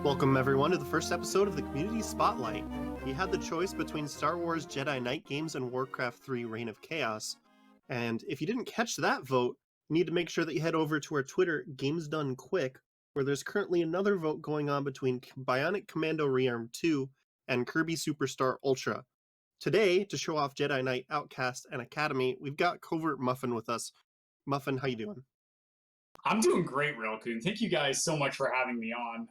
Welcome everyone to the first episode of the Community Spotlight. You had the choice between Star Wars Jedi Knight games and Warcraft 3 Reign of Chaos. And if you didn't catch that vote, you need to make sure that you head over to our Twitter, Games Done Quick, where there's currently another vote going on between Bionic Commando Rearm 2 and Kirby Superstar Ultra. Today, to show off Jedi Knight Outcast and Academy, we've got Covert Muffin with us. Muffin, how you doing? I'm doing great, Railcoon. Thank you guys so much for having me on.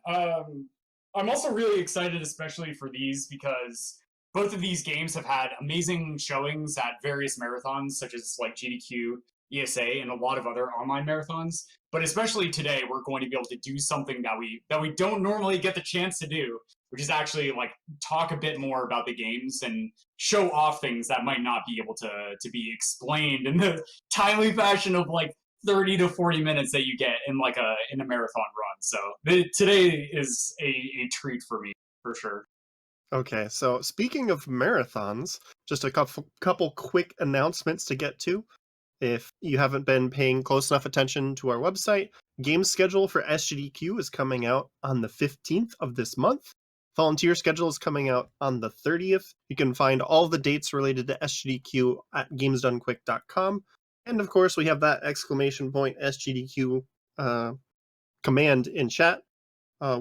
I'm also really excited, especially for these, because both of these games have had amazing showings at various marathons, such as like GDQ, ESA, and a lot of other online marathons. But especially today, we're going to be able to do something that we don't normally get the chance to do, which is actually like talk a bit more about the games and show off things that might not be able to be explained in the timely fashion of like 30 to 40 minutes that you get in like a marathon run. So today is a treat for me, for sure. Okay, so speaking of marathons, just a couple quick announcements to get to. If you haven't been paying close enough attention to our website, game schedule for SGDQ is coming out on the 15th of this month. Volunteer schedule is coming out on the 30th. You can find all the dates related to SGDQ at gamesdonequick.com. And of course, we have that exclamation point SGDQ command in chat.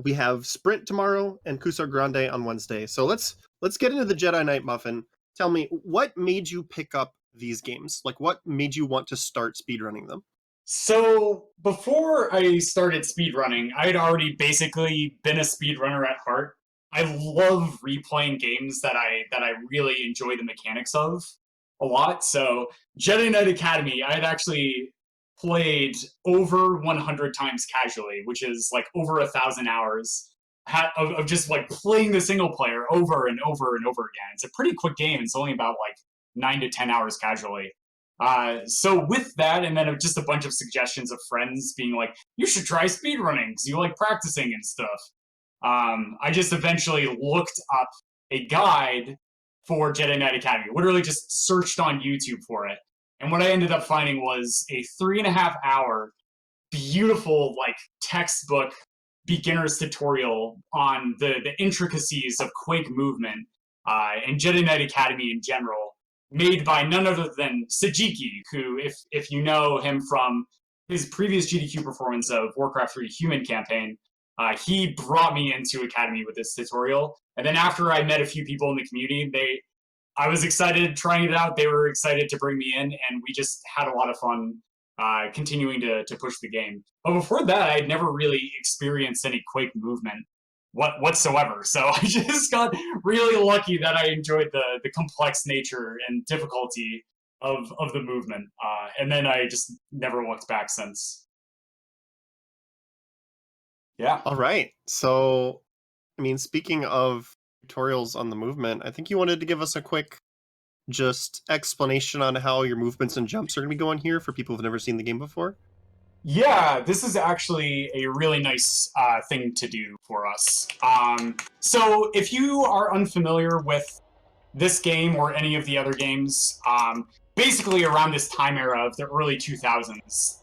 We have Sprint tomorrow and Kusar Grande on Wednesday. So let's get into the Jedi Knight Muffin. Tell me, what made you pick up these games? Like, what made you want to start speedrunning them? So before I started speedrunning, I had already basically been a speedrunner at heart. I love replaying games that I really enjoy the mechanics of a lot. So Jedi Knight Academy, I had actually played over 100 times casually, which is like over 1,000 hours of just like playing the single player over and over and over again. It's a pretty quick game. It's only about like 9 to 10 hours casually. So with that, and then just a bunch of suggestions of friends being like, you should try speedrunning because you like practicing and stuff. I just eventually looked up a guide for Jedi Knight Academy. Literally just searched on YouTube for it. And what I ended up finding was a 3.5 hour beautiful like textbook beginner's tutorial on the intricacies of Quake movement and Jedi Knight Academy in general, made by none other than Sajiki, who, if you know him from his previous GDQ performance of Warcraft 3 Human Campaign, he brought me into Academy with this tutorial. And then after I met a few people in the community, I was excited trying it out. They were excited to bring me in, and we just had a lot of fun continuing to push the game. But before that, I had never really experienced any Quake movement whatsoever. So I just got really lucky that I enjoyed the complex nature and difficulty of the movement. And then I just never looked back since. Yeah. All right. So, I mean, speaking of tutorials on the movement, I think you wanted to give us a quick just explanation on how your movements and jumps are going to be going here for people who've never seen the game before. Yeah, this is actually a really nice thing to do for us. So if you are unfamiliar with this game or any of the other games, basically around this time era of the early 2000s,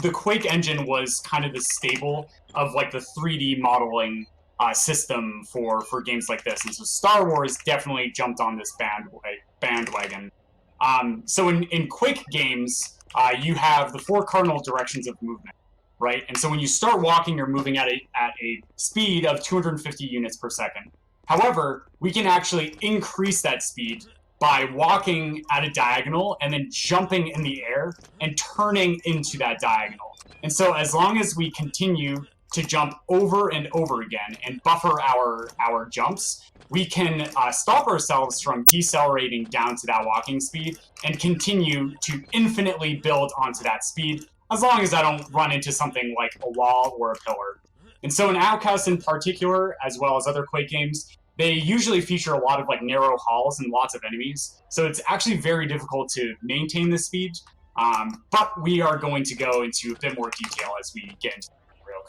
the Quake engine was kind of the staple of like the 3D modeling system for games like this. And so Star Wars definitely jumped on this bandwagon. So in Quake games, you have the 4 cardinal directions of movement, right? And so when you start walking, you're moving at a speed of 250 units per second. However, we can actually increase that speed by walking at a diagonal and then jumping in the air and turning into that diagonal. And so as long as we continue to jump over and over again and buffer our jumps, we can stop ourselves from decelerating down to that walking speed and continue to infinitely build onto that speed, as long as I don't run into something like a wall or a pillar. And so in Outcast in particular, as well as other Quake games, they usually feature a lot of like narrow halls and lots of enemies. So it's actually very difficult to maintain the speed. But we are going to go into a bit more detail as we get into the real.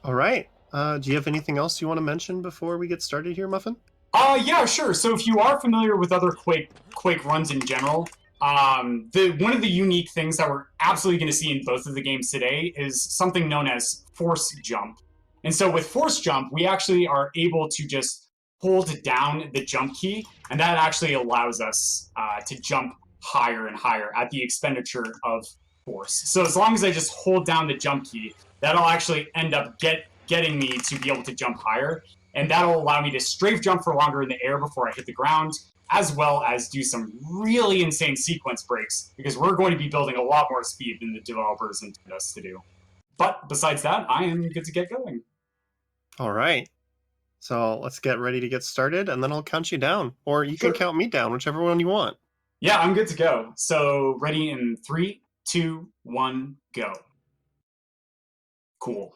All right. Do you have anything else you want to mention before we get started here, Muffin? Yeah, sure. So if you are familiar with other Quake runs in general, one of the unique things that we're absolutely going to see in both of the games today is something known as force jump. And so with force jump, we actually are able to just hold down the jump key, and that actually allows us to jump higher and higher at the expenditure of force. So as long as I just hold down the jump key, that'll actually end up getting me to be able to jump higher, and that'll allow me to strafe jump for longer in the air before I hit the ground, as well as do some really insane sequence breaks, because we're going to be building a lot more speed than the developers intend us to do. But besides that, I am good to get going. All right. So let's get ready to get started, and then I'll count you down. Or you can Sure. count me down, whichever one you want. Yeah, I'm good to go. So ready in 3, 2, 1, go. Cool.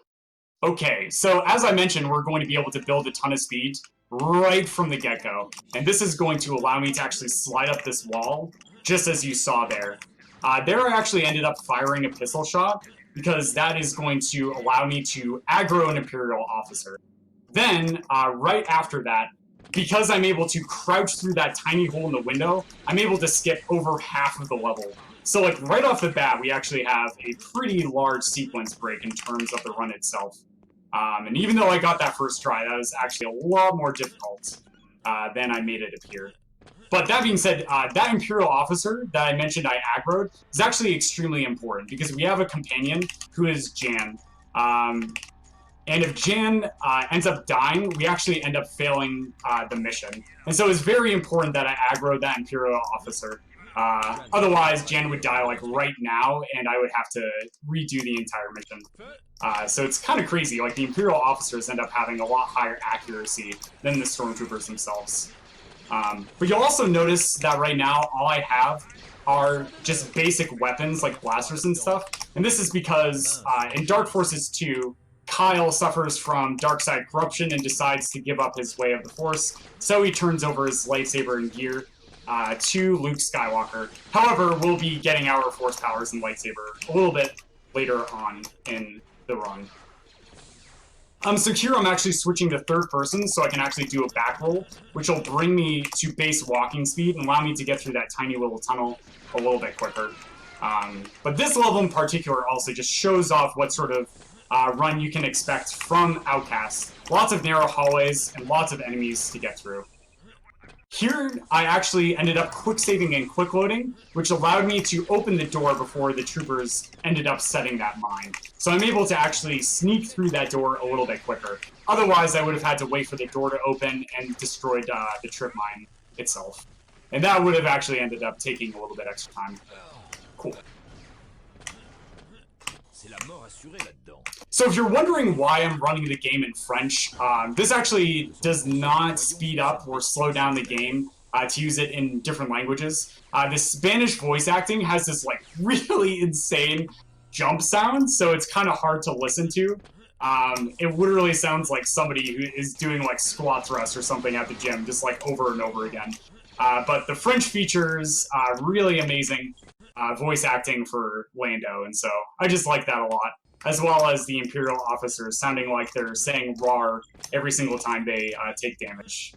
Okay, so as I mentioned, we're going to be able to build a ton of speed right from the get-go. And this is going to allow me to actually slide up this wall, just as you saw there. There I actually ended up firing a pistol shot, because that is going to allow me to aggro an Imperial officer. Then, right after that, because I'm able to crouch through that tiny hole in the window, I'm able to skip over half of the level. So, like, right off the bat, we actually have a pretty large sequence break in terms of the run itself. And even though I got that first try, that was actually a lot more difficult than I made it appear. But that being said, that Imperial officer that I mentioned I aggroed is actually extremely important, because we have a companion who is Jan. And if Jan ends up dying, we actually end up failing the mission. And so it's very important that I aggro that Imperial officer. Otherwise, Jan would die like right now, and I would have to redo the entire mission. So it's kind of crazy. Like, the Imperial officers end up having a lot higher accuracy than the Stormtroopers themselves. But you'll also notice that right now, all I have are just basic weapons like blasters and stuff. And this is because in Dark Forces 2, Kyle suffers from dark side corruption and decides to give up his way of the Force, so he turns over his lightsaber and gear to Luke Skywalker. However, we'll be getting our Force powers and lightsaber a little bit later on in the run. So here I'm actually switching to third person, so I can actually do a back roll, which will bring me to base walking speed and allow me to get through that tiny little tunnel a little bit quicker. But this level in particular also just shows off what sort of run you can expect from Outcast. Lots of narrow hallways and lots of enemies to get through. Here, I actually ended up quick saving and quick loading, which allowed me to open the door before the troopers ended up setting that mine. So I'm able to actually sneak through that door a little bit quicker. Otherwise, I would have had to wait for the door to open and destroyed the trip mine itself. And that would have actually ended up taking a little bit extra time. Cool. So if you're wondering why I'm running the game in French, this actually does not speed up or slow down the game to use it in different languages. The Spanish voice acting has this like really insane jump sound, so it's kind of hard to listen to. It literally sounds like somebody who is doing like squat thrusts or something at the gym, just like over and over again. But the French features really amazing voice acting for Lando, and so I just like that a lot. As well as the Imperial officers sounding like they're saying "rar" every single time they take damage.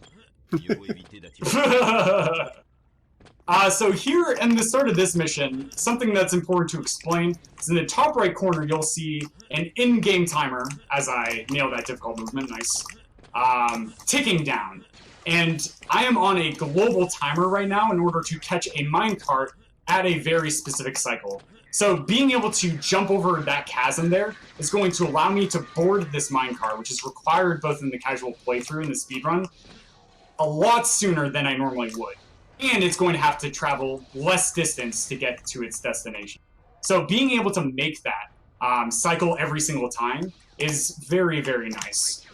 So here, in the start of this mission, something that's important to explain is in the top right corner, you'll see an in-game timer, as I nail that difficult movement, nice, ticking down. And I am on a global timer right now in order to catch a minecart at a very specific cycle. So being able to jump over that chasm there is going to allow me to board this minecart, which is required both in the casual playthrough and the speedrun, a lot sooner than I normally would. And it's going to have to travel less distance to get to its destination. So being able to make that cycle every single time is very, very nice.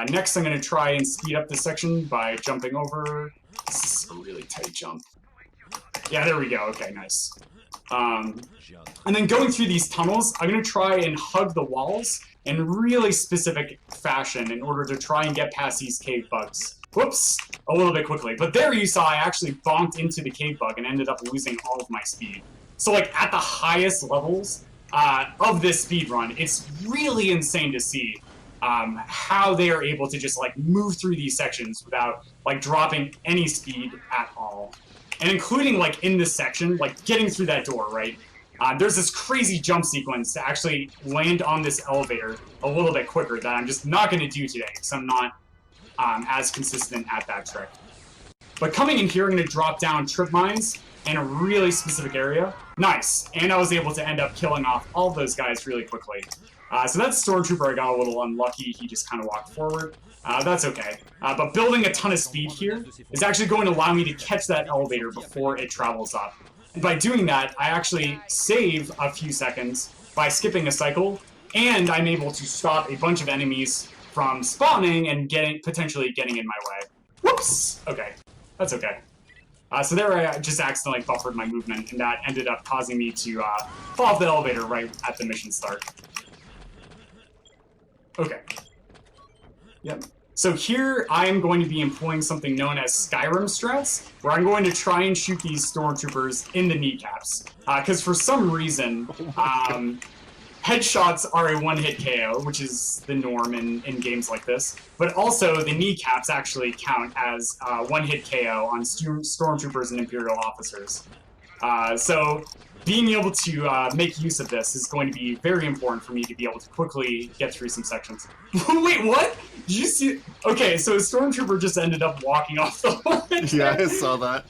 Next, I'm going to try and speed up this section by jumping over. This is a really tight jump. Yeah, there we go. Okay, nice. And then going through these tunnels, I'm going to try and hug the walls in really specific fashion in order to try and get past these cave bugs. Whoops, a little bit quickly. But there you saw I actually bonked into the cave bug and ended up losing all of my speed. So like at the highest levels of this speed run, it's really insane to see how they are able to just like move through these sections without like dropping any speed at all. And including like in this section, like getting through that door, right? there's this crazy jump sequence to actually land on this elevator a little bit quicker that I'm just not going to do today because I'm not as consistent at that trick. But coming in here, I'm going to drop down trip mines in a really specific area. Nice. And I was able to end up killing off all of those guys really quickly. So that Stormtrooper, I got a little unlucky. He just kind of walked forward. That's okay. But building a ton of speed here is actually going to allow me to catch that elevator before it travels up. And by doing that, I actually save a few seconds by skipping a cycle, and I'm able to stop a bunch of enemies from spawning and potentially getting in my way. Whoops! Okay. That's okay. So there I just accidentally buffered my movement, and that ended up causing me to fall off the elevator right at the mission start. Okay. Yep. So here I am going to be employing something known as Skyrim strats, where I'm going to try and shoot these stormtroopers in the kneecaps. Because for some reason, headshots are a one-hit KO, which is the norm in games like this. But also, the kneecaps actually count as one-hit KO on stormtroopers and Imperial officers. So being able to make use of this is going to be very important for me to be able to quickly get through some sections. Wait, what? Did you see? Okay, so a stormtrooper just ended up walking off the line. Yeah, I saw that.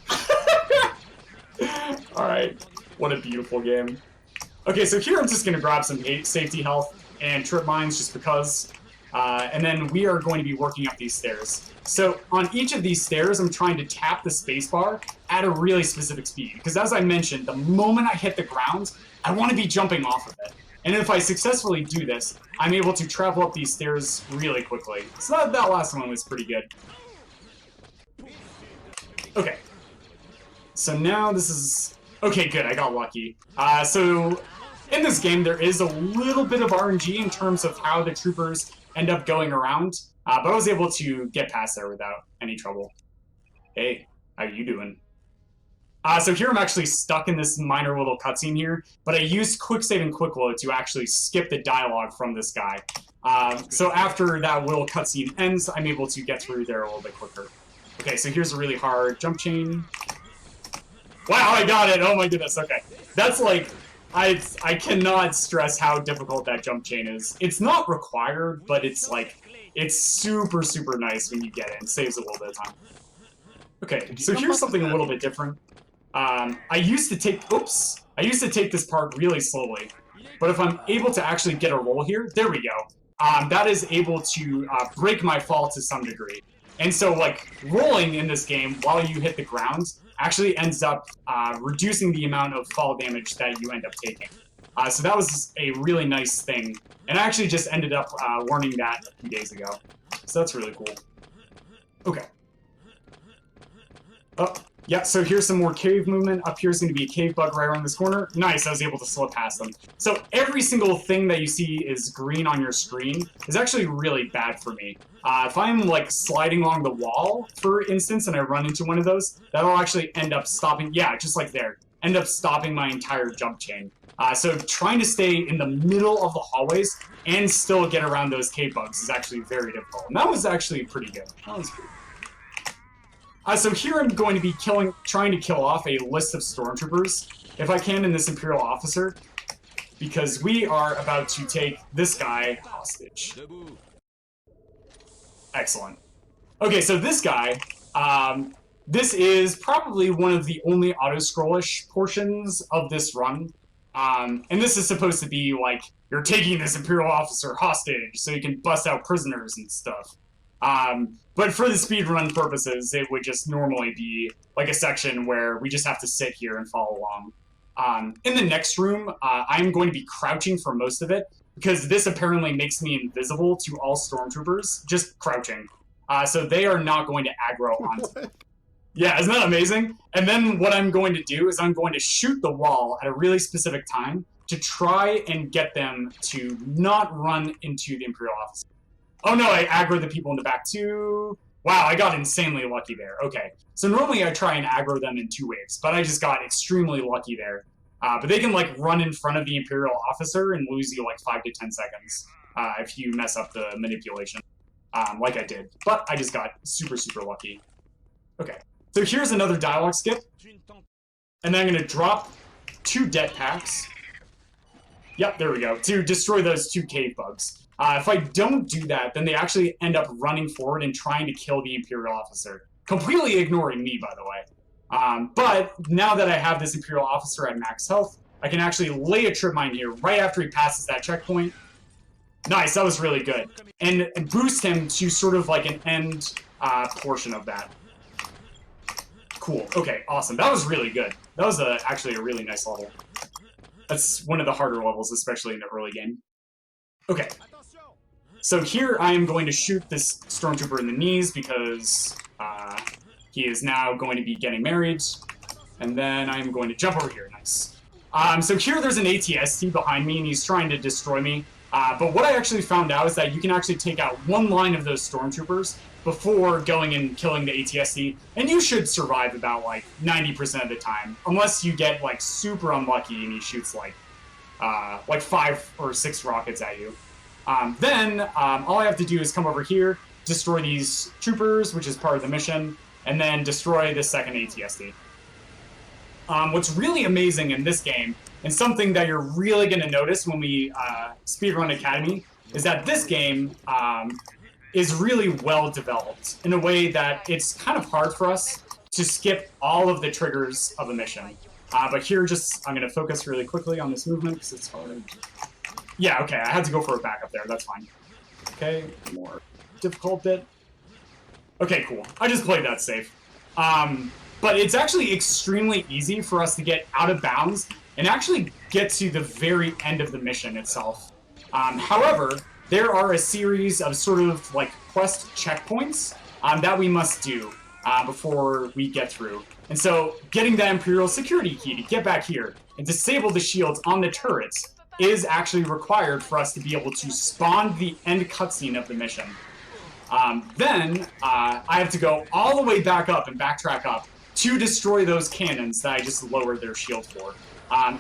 Alright, what a beautiful game. Okay, so here I'm just going to grab some safety health and trip mines just because. And then we are going to be working up these stairs. So on each of these stairs, I'm trying to tap the spacebar at a really specific speed. Because as I mentioned, the moment I hit the ground, I want to be jumping off of it. And if I successfully do this, I'm able to travel up these stairs really quickly. So that last one was pretty good. Okay. So now this is... Okay, good, I got lucky. So in this game, there is a little bit of RNG in terms of how the troopers end up going around, but I was able to get past there without any trouble. Hey, how you doing? So here I'm actually stuck in this minor little cutscene here, but I used quick save and quick load to actually skip the dialogue from this guy. So after that little cutscene ends, I'm able to get through there a little bit quicker. Okay, so here's a really hard jump chain. Wow, I got it! Oh my goodness, okay. That's like... I cannot stress how difficult that jump chain is. It's not required, but it's like... It's super, super nice when you get it. It saves a little bit of time. Okay, so here's something a little bit different. I used to take this part really slowly. But if I'm able to actually get a roll here, there we go. That is able to break my fall to some degree. And so, like, rolling in this game while you hit the ground actually ends up reducing the amount of fall damage that you end up taking. So that was a really nice thing. And I actually just ended up learning that a few days ago. So that's really cool. Okay. Oh, yeah, so here's some more cave movement. Up here is going to be a cave bug right around this corner. Nice, I was able to slip past them. So every single thing that you see is green on your screen is actually really bad for me. If I'm, like, sliding along the wall, for instance, and I run into one of those, that'll actually end up stopping, yeah, just like there, end up stopping my entire jump chain. So trying to stay in the middle of the hallways and still get around those cave bugs is actually very difficult. And that was actually pretty good. That was pretty good. So here I'm going to be trying to kill off a list of stormtroopers, if I can, in this Imperial officer, because we are about to take this guy hostage. Excellent. Okay, so this guy, this is probably one of the only auto-scrollish portions of this run. And this is supposed to be like, you're taking this Imperial officer hostage so you can bust out prisoners and stuff. But for the speedrun purposes, it would just normally be like a section where we just have to sit here and follow along. In the next room, I'm going to be crouching for most of it, because this apparently makes me invisible to all stormtroopers, just crouching. So they are not going to aggro onto me. Yeah, isn't that amazing? And then what I'm going to do is I'm going to shoot the wall at a really specific time to try and get them to not run into the Imperial officer. Oh no, I aggro the people in the back too. Wow, I got insanely lucky there. Okay, so normally I try and aggro them in 2 waves, but I just got extremely lucky there. But they can, like, run in front of the Imperial officer and lose you, like, 5 to 10 seconds if you mess up the manipulation, like I did. But I just got super, super lucky. Okay, so here's another dialogue skip. And then I'm going to drop 2 det packs. Yep, there we go. To destroy those 2 cave bugs. If I don't do that, then they actually end up running forward and trying to kill the Imperial officer. Completely ignoring me, by the way. But now that I have this Imperial officer at max health, I can actually lay a trip mine here right after he passes that checkpoint. Nice, that was really good. And boost him to sort of like an end portion of that. Cool. Okay, awesome. That was really good. That was actually a really nice level. That's one of the harder levels, especially in the early game. Okay. So here I am going to shoot this Stormtrooper in the knees because he is now going to be getting married. And then I'm going to jump over here. Nice. So here there's an ATST behind me, and he's trying to destroy me. But what I actually found out is that you can actually take out one line of those Stormtroopers before going and killing the ATST, and you should survive about like 90% of the time, unless you get like super unlucky and he shoots like 5 or 6 rockets at you. Then all I have to do is come over here, destroy these troopers, which is part of the mission, and then destroy the second ATST. What's really amazing in this game, and something that you're really going to notice when we speedrun Academy, is that this game is really well developed in a way that it's kind of hard for us to skip all of the triggers of a mission. But here, I'm going to focus really quickly on this movement because it's hard. Yeah, okay, I had to go for a backup there. That's fine. Okay, more difficult bit. Okay, cool. I just played that safe. But it's actually extremely easy for us to get out of bounds and actually get to the very end of the mission itself. However, there are a series of sort of like quest checkpoints that we must do before we get through. And so getting that Imperial security key to get back here and disable the shields on the turrets is actually required for us to be able to spawn the end cutscene of the mission. Then I have to go all the way back up and backtrack up to destroy those cannons that I just lowered their shield for.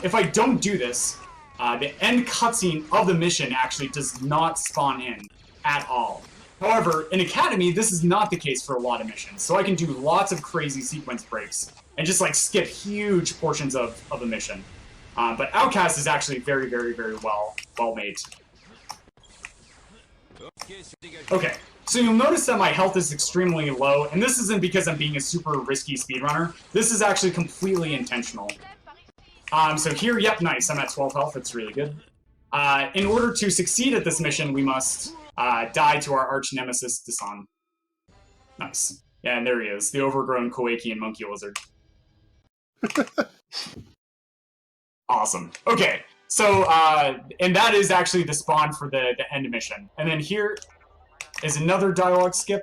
If I don't do this, the end cutscene of the mission actually does not spawn in at all. However, in Academy, this is not the case for a lot of missions, so I can do lots of crazy sequence breaks and just like skip huge portions of a mission. But Outcast is actually very, very, very well made. Okay, so you'll notice that my health is extremely low, and this isn't because I'm being a super risky speedrunner. This is actually completely intentional. So here, yep, nice, I'm at 12 health, that's really good. In order to succeed at this mission, we must die to our arch nemesis, Dasan. Nice. Yeah, and there he is, the overgrown Kowakian monkey lizard. Awesome. Okay, so, and that is actually the spawn for the end mission. And then here is another dialogue skip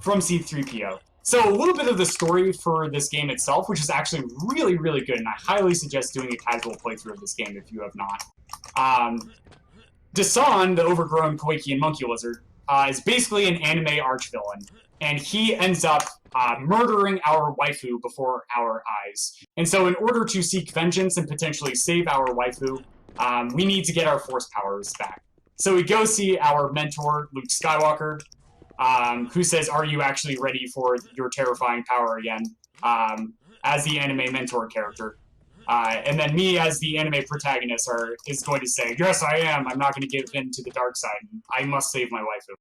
from C-3PO. So a little bit of the story for this game itself, which is actually really, really good, and I highly suggest doing a casual playthrough of this game if you have not. Dasan, the overgrown Kowakian monkey lizard, is basically an anime arch-villain, and he ends up murdering our waifu before our eyes. And so in order to seek vengeance and potentially save our waifu, we need to get our force powers back. So we go see our mentor, Luke Skywalker, who says, "Are you actually ready for your terrifying power again?" As the anime mentor character. And then me, as the anime protagonist, is going to say, "Yes, I am. I'm not going to give in to the dark side. I must save my waifu."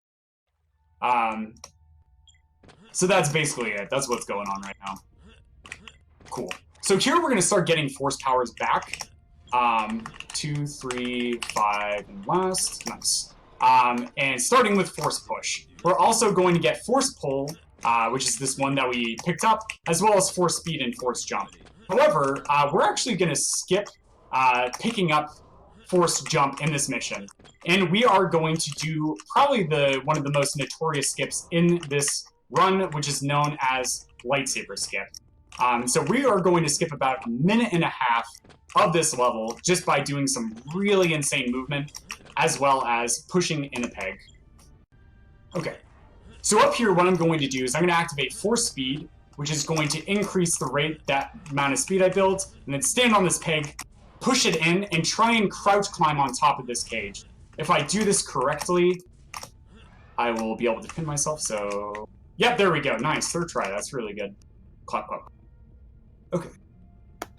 So that's basically it. That's what's going on right now. Cool. So here we're going to start getting force powers back. 2, 3, 5, and last. Nice. And starting with force push. We're also going to get force pull, which is this one that we picked up, as well as force speed and force jump. However, we're actually going to skip picking up force jump in this mission. And we are going to do probably one of the most notorious skips in this run, which is known as lightsaber skip. So we are going to skip about 1.5 minutes of this level just by doing some really insane movement, as well as pushing in a peg. Okay, so up here what I'm going to do is I'm going to activate force speed, which is going to increase the rate, that amount of speed I build, and then stand on this peg, push it in, and try and crouch climb on top of this cage. If I do this correctly, I will be able to pin myself, so... Yep, there we go. Nice. Third try. That's really good. Clap, clap. Okay.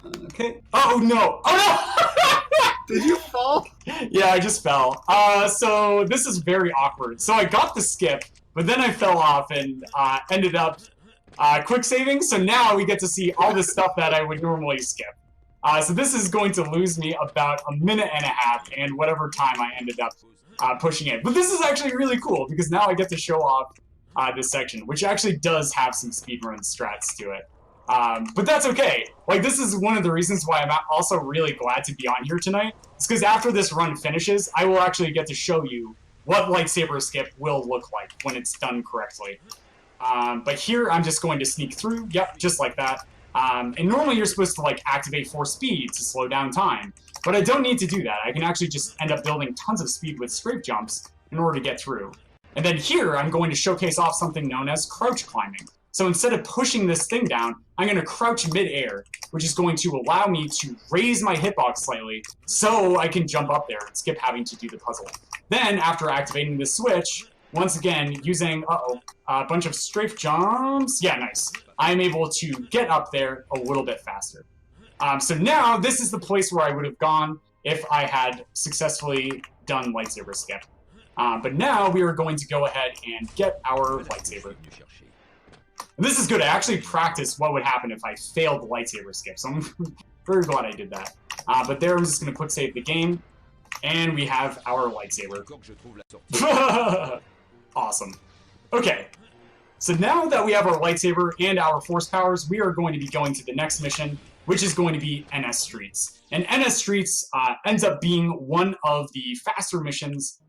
Okay. Oh, no! Oh, no! Did you fall? Yeah, I just fell. So this is very awkward. So I got the skip, but then I fell off and ended up quick saving. So now we get to see all the stuff that I would normally skip. So this is going to lose me about a minute and a half and whatever time I ended up pushing it. But this is actually really cool because now I get to show off this section, which actually does have some speedrun strats to it. But that's okay. Like, this is one of the reasons why I'm also really glad to be on here tonight. It's because after this run finishes, I will actually get to show you what lightsaber skip will look like when it's done correctly. But here, I'm just going to sneak through. Yep, just like that. And normally you're supposed to, like, activate force speed to slow down time. But I don't need to do that. I can actually just end up building tons of speed with strafe jumps in order to get through. And then here, I'm going to showcase off something known as crouch climbing. So instead of pushing this thing down, I'm going to crouch mid-air, which is going to allow me to raise my hitbox slightly so I can jump up there and skip having to do the puzzle. Then, after activating the switch, once again, using, a bunch of strafe jumps, yeah, nice, I'm able to get up there a little bit faster. So now, this is the place where I would have gone if I had successfully done lightsaber skip. But now we are going to go ahead and get our lightsaber. And this is good. I actually practiced what would happen if I failed the lightsaber skip, so I'm very glad I did that. But there, I'm just going to quick save the game, and we have our lightsaber. Awesome. Okay, so now that we have our lightsaber and our force powers, we are going to be going to the next mission, which is going to be NS Streets. And NS Streets ends up being one of the faster missions,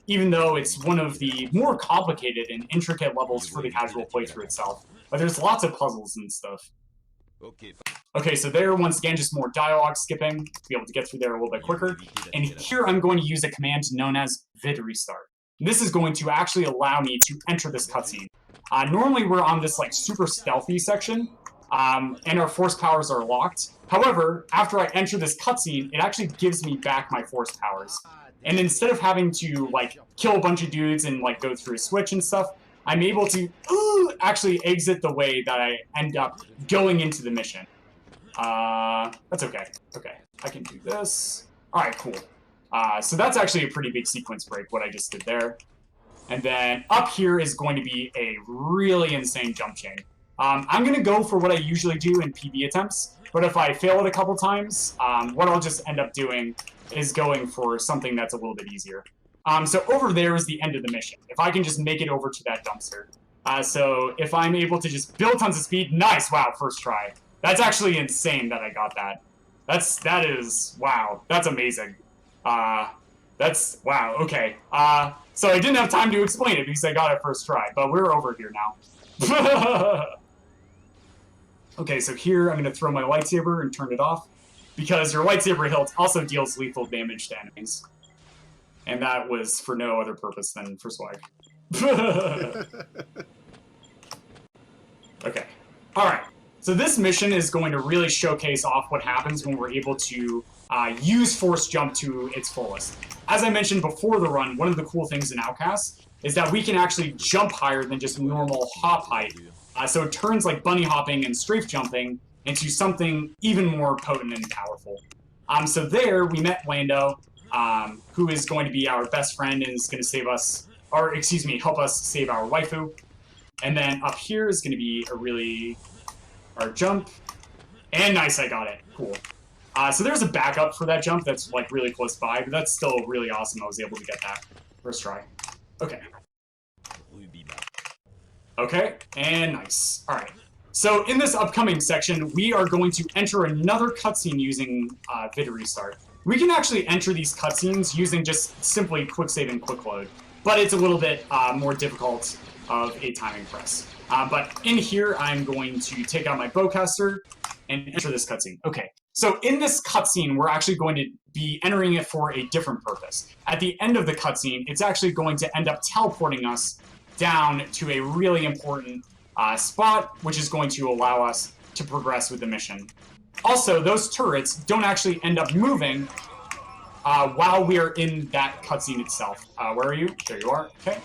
even though it's one of the more complicated and intricate levels for the casual playthrough itself. But there's lots of puzzles and stuff. Okay, so there, once again, just more dialogue skipping to be able to get through there a little bit quicker. And here I'm going to use a command known as vid restart. This is going to actually allow me to enter this cutscene. Normally we're on this like super stealthy section, and our force powers are locked. However, after I enter this cutscene, it actually gives me back my force powers. And instead of having to, like, kill a bunch of dudes and, like, go through a switch and stuff, I'm able to actually exit the way that I end up going into the mission. That's okay. Okay, I can do this. Alright, cool. So that's actually a pretty big sequence break, what I just did there. And then up here is going to be a really insane jump chain. I'm going to go for what I usually do in PB attempts, but if I fail it a couple times, what I'll just end up doing is going for something that's a little bit easier. So over there is the end of the mission. If I can just make it over to that dumpster. So if I'm able to just build tons of speed, nice, wow, first try. That's actually insane that I got that. That is, wow, that's amazing. Wow, okay. So I didn't have time to explain it because I got it first try, but we're over here now. Okay, so here I'm going to throw my lightsaber and turn it off, because your lightsaber hilt also deals lethal damage to enemies. And that was for no other purpose than for swag. Okay, alright. So this mission is going to really showcase off what happens when we're able to use Force Jump to its fullest. As I mentioned before the run, one of the cool things in Outcast is that we can actually jump higher than just normal hop height. So it turns like bunny hopping and strafe jumping into something even more potent and powerful. So there we met Lando, who is going to be our best friend and is going to save us, or excuse me, help us save our waifu. And then up here is going to be our jump. And nice, I got it. Cool. So there's a backup for that jump that's like really close by, but that's still really awesome I was able to get that first try. Okay. Okay, and nice. Alright. So in this upcoming section, we are going to enter another cutscene using vid restart. We can actually enter these cutscenes using just simply quick save and quick load, but it's a little bit more difficult of a timing press. But in here, I'm going to take out my bowcaster and enter this cutscene. Okay, so in this cutscene, we're actually going to be entering it for a different purpose. At the end of the cutscene, it's actually going to end up teleporting us down to a really important spot, which is going to allow us to progress with the mission. Also, those turrets don't actually end up moving while we are in that cutscene itself. Where are you? There you are. Okay.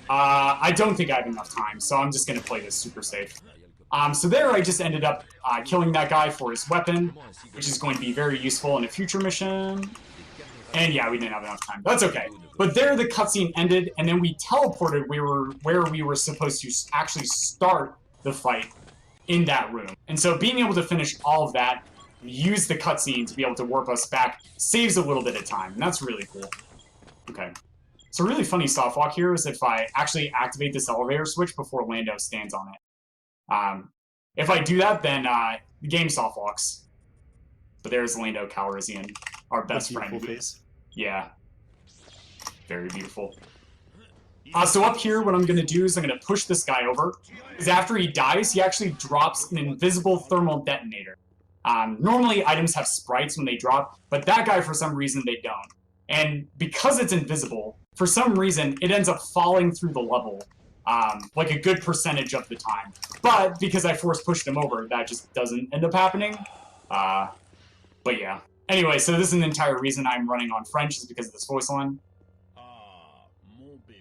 I don't think I have enough time, so I'm just going to play this super safe. So there I just ended up killing that guy for his weapon, which is going to be very useful in a future mission. And yeah, we didn't have enough time. That's okay. But there the cutscene ended, and then we teleported where we were supposed to actually start the fight in that room. And so being able to finish all of that, use the cutscene to be able to warp us back, saves a little bit of time. And that's really cool. Okay. So really funny soft walk here is if I actually activate this elevator switch before Lando stands on it. If I do that, then the game soft walks. But there's Lando Calrissian, our best friend. Face. Yeah. Very beautiful. So up here, what I'm going to do is I'm going to push this guy over. Because after he dies, he actually drops an invisible thermal detonator. Normally, items have sprites when they drop, but that guy, for some reason, they don't. And because it's invisible, for some reason, it ends up falling through the level, like a good percentage of the time. But because I force pushed him over, that just doesn't end up happening. But yeah. Anyway, so this is an entire reason I'm running on French is because of this voice line.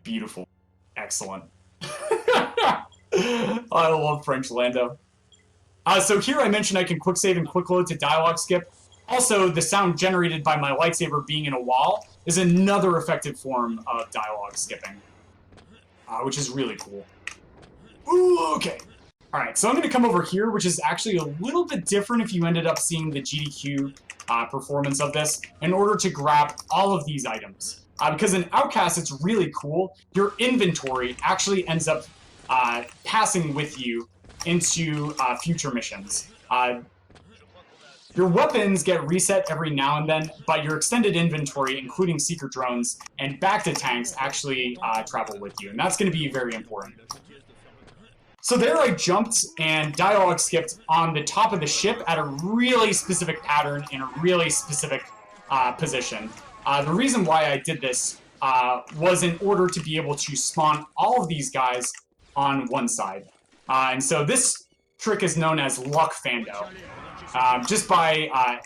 Beautiful. Excellent. I love French Lando. So here I mentioned I can quick save and quick load to dialogue skip. Also, the sound generated by my lightsaber being in a wall is another effective form of dialogue skipping, which is really cool. Ooh, okay. All right, so I'm going to come over here, which is actually a little bit different if you ended up seeing the GDQ performance of this, in order to grab all of these items. Because in Outcast, it's really cool. Your inventory actually ends up passing with you into future missions. Your weapons get reset every now and then, but your extended inventory, including secret drones and back to tanks, actually travel with you, and that's going to be very important. So there I jumped and dialogue skipped on the top of the ship at a really specific pattern in a really specific position. The reason why I did this was in order to be able to spawn all of these guys on one side. And so this trick is known as Luck Fando. Just by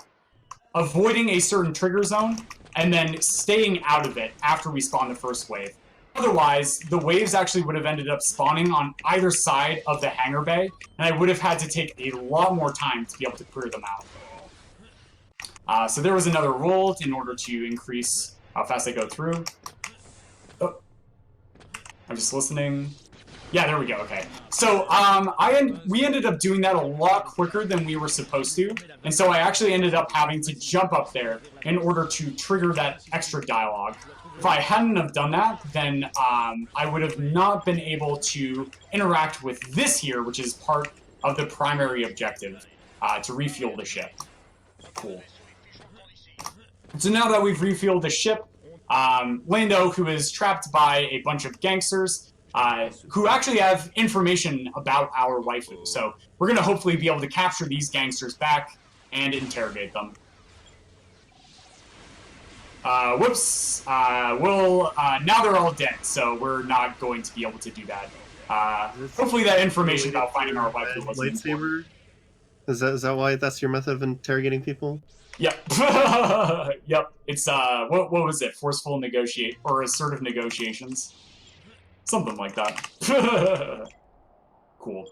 avoiding a certain trigger zone and then staying out of it after we spawn the first wave. Otherwise, the waves actually would have ended up spawning on either side of the hangar bay, and I would have had to take a lot more time to be able to clear them out. So there was another roll in order to increase how fast I go through. Oh. I'm just listening. Yeah, there we go, okay. So, we ended up doing that a lot quicker than we were supposed to, and so I actually ended up having to jump up there in order to trigger that extra dialogue. If I hadn't have done that, then I would have not been able to interact with this here, which is part of the primary objective, to refuel the ship. Cool. So now that we've refueled the ship, Lando, who is trapped by a bunch of gangsters, who actually have information about our waifu. So we're going to hopefully be able to capture these gangsters back and interrogate them. Whoops. Now they're all dead, so we're not going to be able to do that. Hopefully that information about finding our waifu wasn't lightsaber. Is that why that's your method of interrogating people? Yep. Yep. It's, what was it? Forceful negotiate, or assertive negotiations. Something like that. Cool.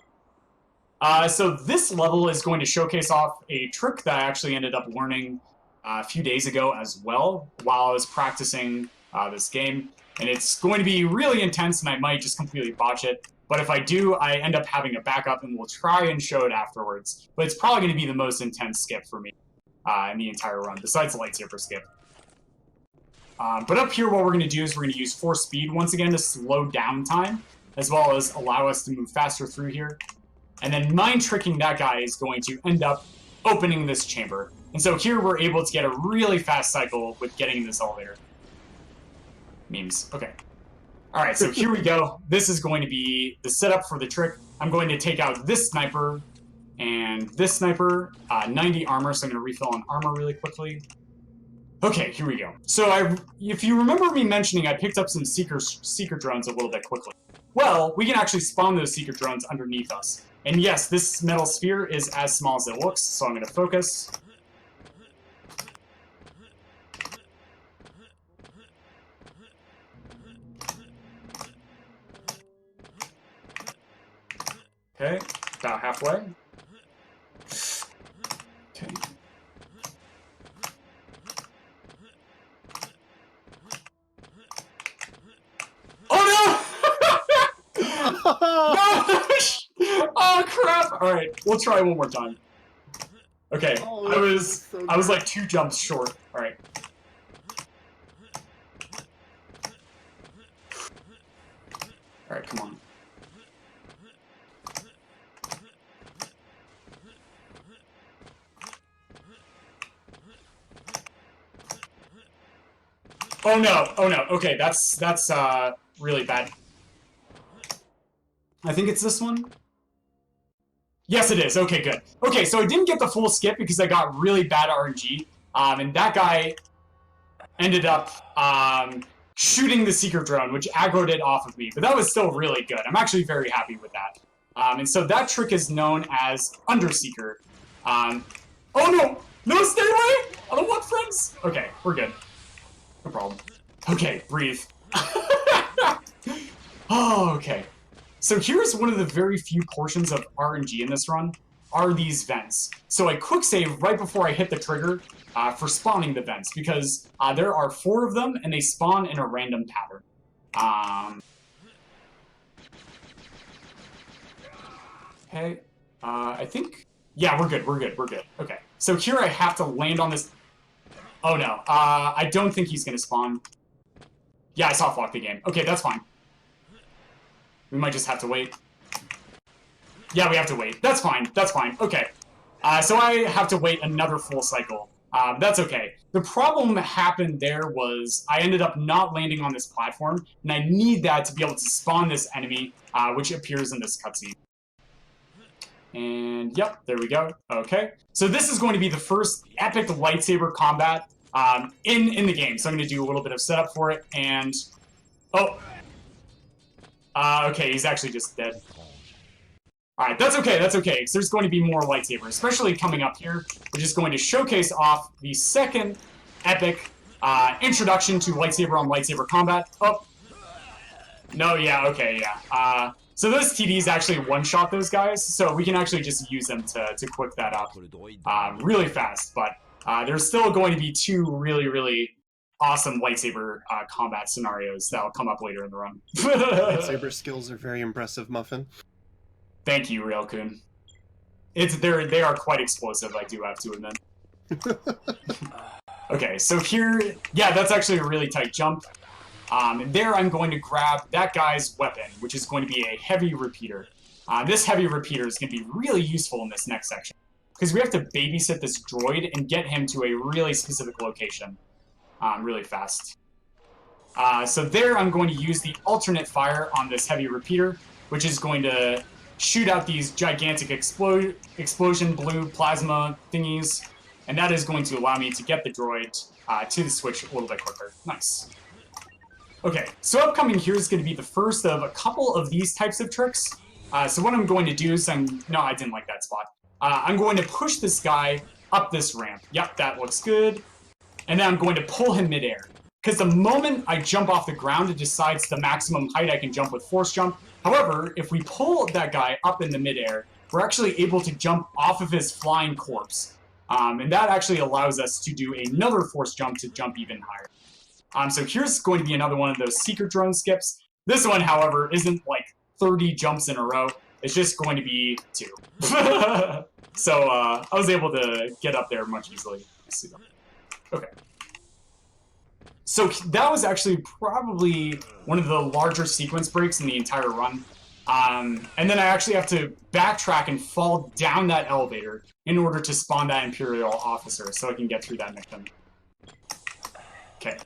So this level is going to showcase off a trick that I actually ended up learning a few days ago as well while I was practicing this game. And it's going to be really intense and I might just completely botch it. But if I do, I end up having a backup and we'll try and show it afterwards. But it's probably going to be the most intense skip for me in the entire run, besides the lightsaber skip. But up here, what we're going to do is we're going to use force speed once again to slow down time, as well as allow us to move faster through here. And then mind tricking that guy is going to end up opening this chamber. And so here we're able to get a really fast cycle with getting in this elevator. Memes. Okay. All right, so here we go. This is going to be the setup for the trick. I'm going to take out this sniper and this sniper, 90 armor, so I'm going to refill on armor really quickly. Okay, here we go. So if you remember me mentioning I picked up some seeker drones a little bit quickly. Well, we can actually spawn those seeker drones underneath us. And yes, this metal sphere is as small as it looks, so I'm going to focus. Okay, About halfway. Okay. Oh no! No! Oh crap! All right, we'll try one more time. Okay, Oh, I was so like 2 jumps short. All right. All right, come on. Oh no! Oh no! Okay, that's really bad. I think it's this one. Yes, it is. Okay, good. Okay, so I didn't get the full skip because I got really bad RNG, and that guy ended up shooting the seeker drone, which aggroed it off of me. But that was still really good. I'm actually very happy with that. And so that trick is known as Underseeker. Oh no! No, stay away! I don't want friends! Okay, we're good. No problem. Okay, breathe. Oh, okay. So here's one of the very few portions of RNG in this run, are these vents. So I quick save right before I hit the trigger for spawning the vents, because there are 4 of them, and they spawn in a random pattern. Okay, I think... Yeah, we're good. Okay, so here I have to land on this... Oh no, I don't think he's gonna spawn. Yeah, I soft locked the game. Okay, that's fine. We might just have to wait. Yeah, we have to wait. That's fine. Okay. So I have to wait another full cycle. That's okay. The problem that happened there was I ended up not landing on this platform, and I need that to be able to spawn this enemy, which appears in this cutscene. And yep, there we go. Okay. So this is going to be the first epic lightsaber combat in the game. So I'm going to do a little bit of setup for it, and... Oh! Okay, he's actually just dead. Alright, that's okay, because there's going to be more lightsabers, especially coming up here, which is going to showcase off the second epic introduction to lightsaber on lightsaber combat. Oh! No, yeah, okay, yeah. So those TDs actually one-shot those guys, so we can actually just use them to quick that up really fast, but there's still going to be 2 really, really awesome lightsaber combat scenarios that'll come up later in the run. Lightsaber skills are very impressive, Muffin. Thank you, Railcoon. They are quite explosive, I do have to admit. Okay, so here, yeah, that's actually a really tight jump. And there I'm going to grab that guy's weapon, which is going to be a heavy repeater. This heavy repeater is going to be really useful in this next section, because we have to babysit this droid and get him to a really specific location really fast. So there I'm going to use the alternate fire on this heavy repeater, which is going to shoot out these gigantic explosion blue plasma thingies, and that is going to allow me to get the droid to the switch a little bit quicker. Nice. Okay, so upcoming here is going to be the first of a couple of these types of tricks. So what I'm going to do is no, I didn't like that spot. I'm going to push this guy up this ramp. Yep, that looks good. And then I'm going to pull him midair. Because the moment I jump off the ground, it decides the maximum height I can jump with force jump. However, if we pull that guy up in the midair, we're actually able to jump off of his flying corpse. And that actually allows us to do another force jump to jump even higher. So here's going to be another one of those secret drone skips. This one, however, isn't like 30 jumps in a row. It's just going to be 2. So I was able to get up there much easily. Okay. So that was actually probably one of the larger sequence breaks in the entire run. And then I actually have to backtrack and fall down that elevator in order to spawn that Imperial officer so I can get through that mission. Okay.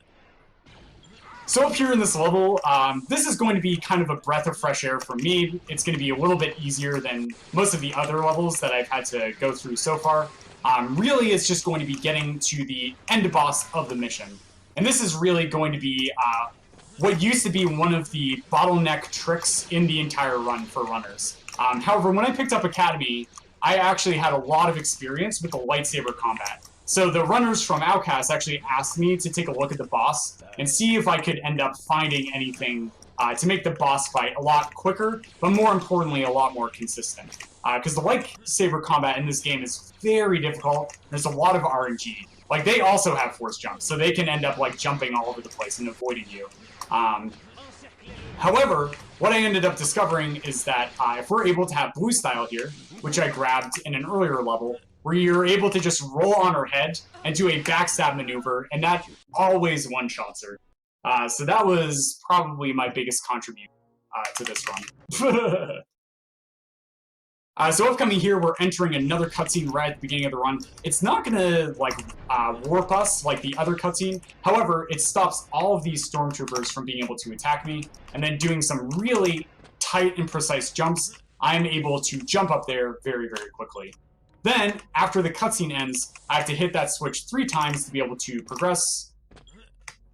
So up here in this level, this is going to be kind of a breath of fresh air for me. It's going to be a little bit easier than most of the other levels that I've had to go through so far. Really, it's just going to be getting to the end boss of the mission. And this is really going to be what used to be one of the bottleneck tricks in the entire run for runners. However, when I picked up Academy, I actually had a lot of experience with the lightsaber combat. So the runners from Outcast actually asked me to take a look at the boss and see if I could end up finding anything to make the boss fight a lot quicker, but more importantly, a lot more consistent. because the lightsaber combat in this game is very difficult. There's a lot of RNG. Like, they also have force jumps, so they can end up, like, jumping all over the place and avoiding you. However, what I ended up discovering is that if we're able to have blue style here, which I grabbed in an earlier level, where you're able to just roll on her head and do a backstab maneuver, and that always one-shots her. So that was probably my biggest contribution to this run. So upcoming here, we're entering another cutscene right at the beginning of the run. It's not gonna like warp us like the other cutscene. However, it stops all of these stormtroopers from being able to attack me, and then doing some really tight and precise jumps, I'm able to jump up there very, very quickly. Then, after the cutscene ends, I have to hit that switch 3 times to be able to progress.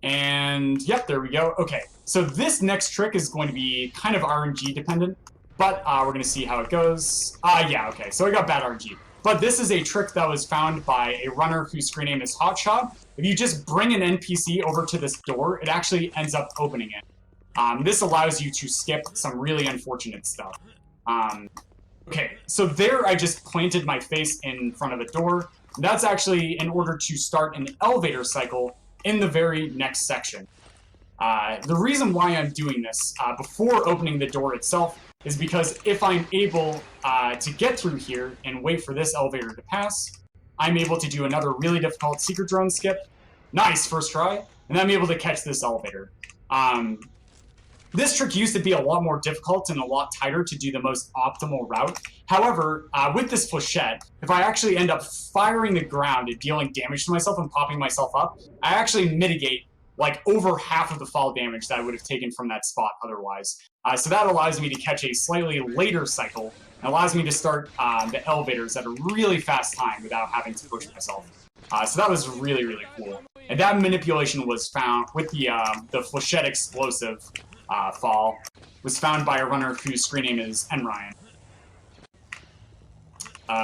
And yep, there we go. Okay, so this next trick is going to be kind of RNG dependent. But we're going to see how it goes. Yeah, okay, so I got bad RNG. But this is a trick that was found by a runner whose screen name is Hotshot. If you just bring an NPC over to this door, it actually ends up opening it. This allows you to skip some really unfortunate stuff. Okay, so there I just planted my face in front of a door. That's actually in order to start an elevator cycle in the very next section. The reason why I'm doing this before opening the door itself is because if I'm able to get through here and wait for this elevator to pass, I'm able to do another really difficult secret drone skip. Nice, first try. And I'm able to catch this elevator. This trick used to be a lot more difficult and a lot tighter to do the most optimal route. However, with this flechette, if I actually end up firing the ground and dealing damage to myself and popping myself up, I actually mitigate like over half of the fall damage that I would have taken from that spot otherwise. So that allows me to catch a slightly later cycle and allows me to start the elevators at a really fast time without having to push myself. So that was really, really cool. And that manipulation was found with the flechette explosive fall, was found by a runner whose screen name is Enryan.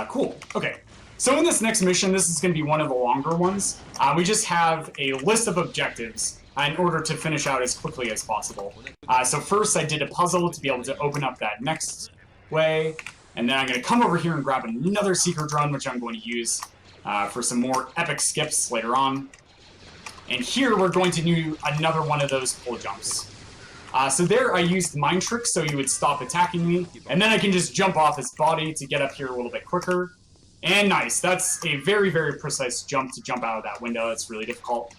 Cool, okay. So in this next mission, this is going to be one of the longer ones. We just have a list of objectives in order to finish out as quickly as possible. So first I did a puzzle to be able to open up that next way, and then I'm going to come over here and grab another secret drone, which I'm going to use for some more epic skips later on. And here we're going to do another one of those pull jumps. So there I used mind trick so you would stop attacking me, and then I can just jump off his body to get up here a little bit quicker. And nice, that's a very, very precise jump to jump out of that window. It's really difficult.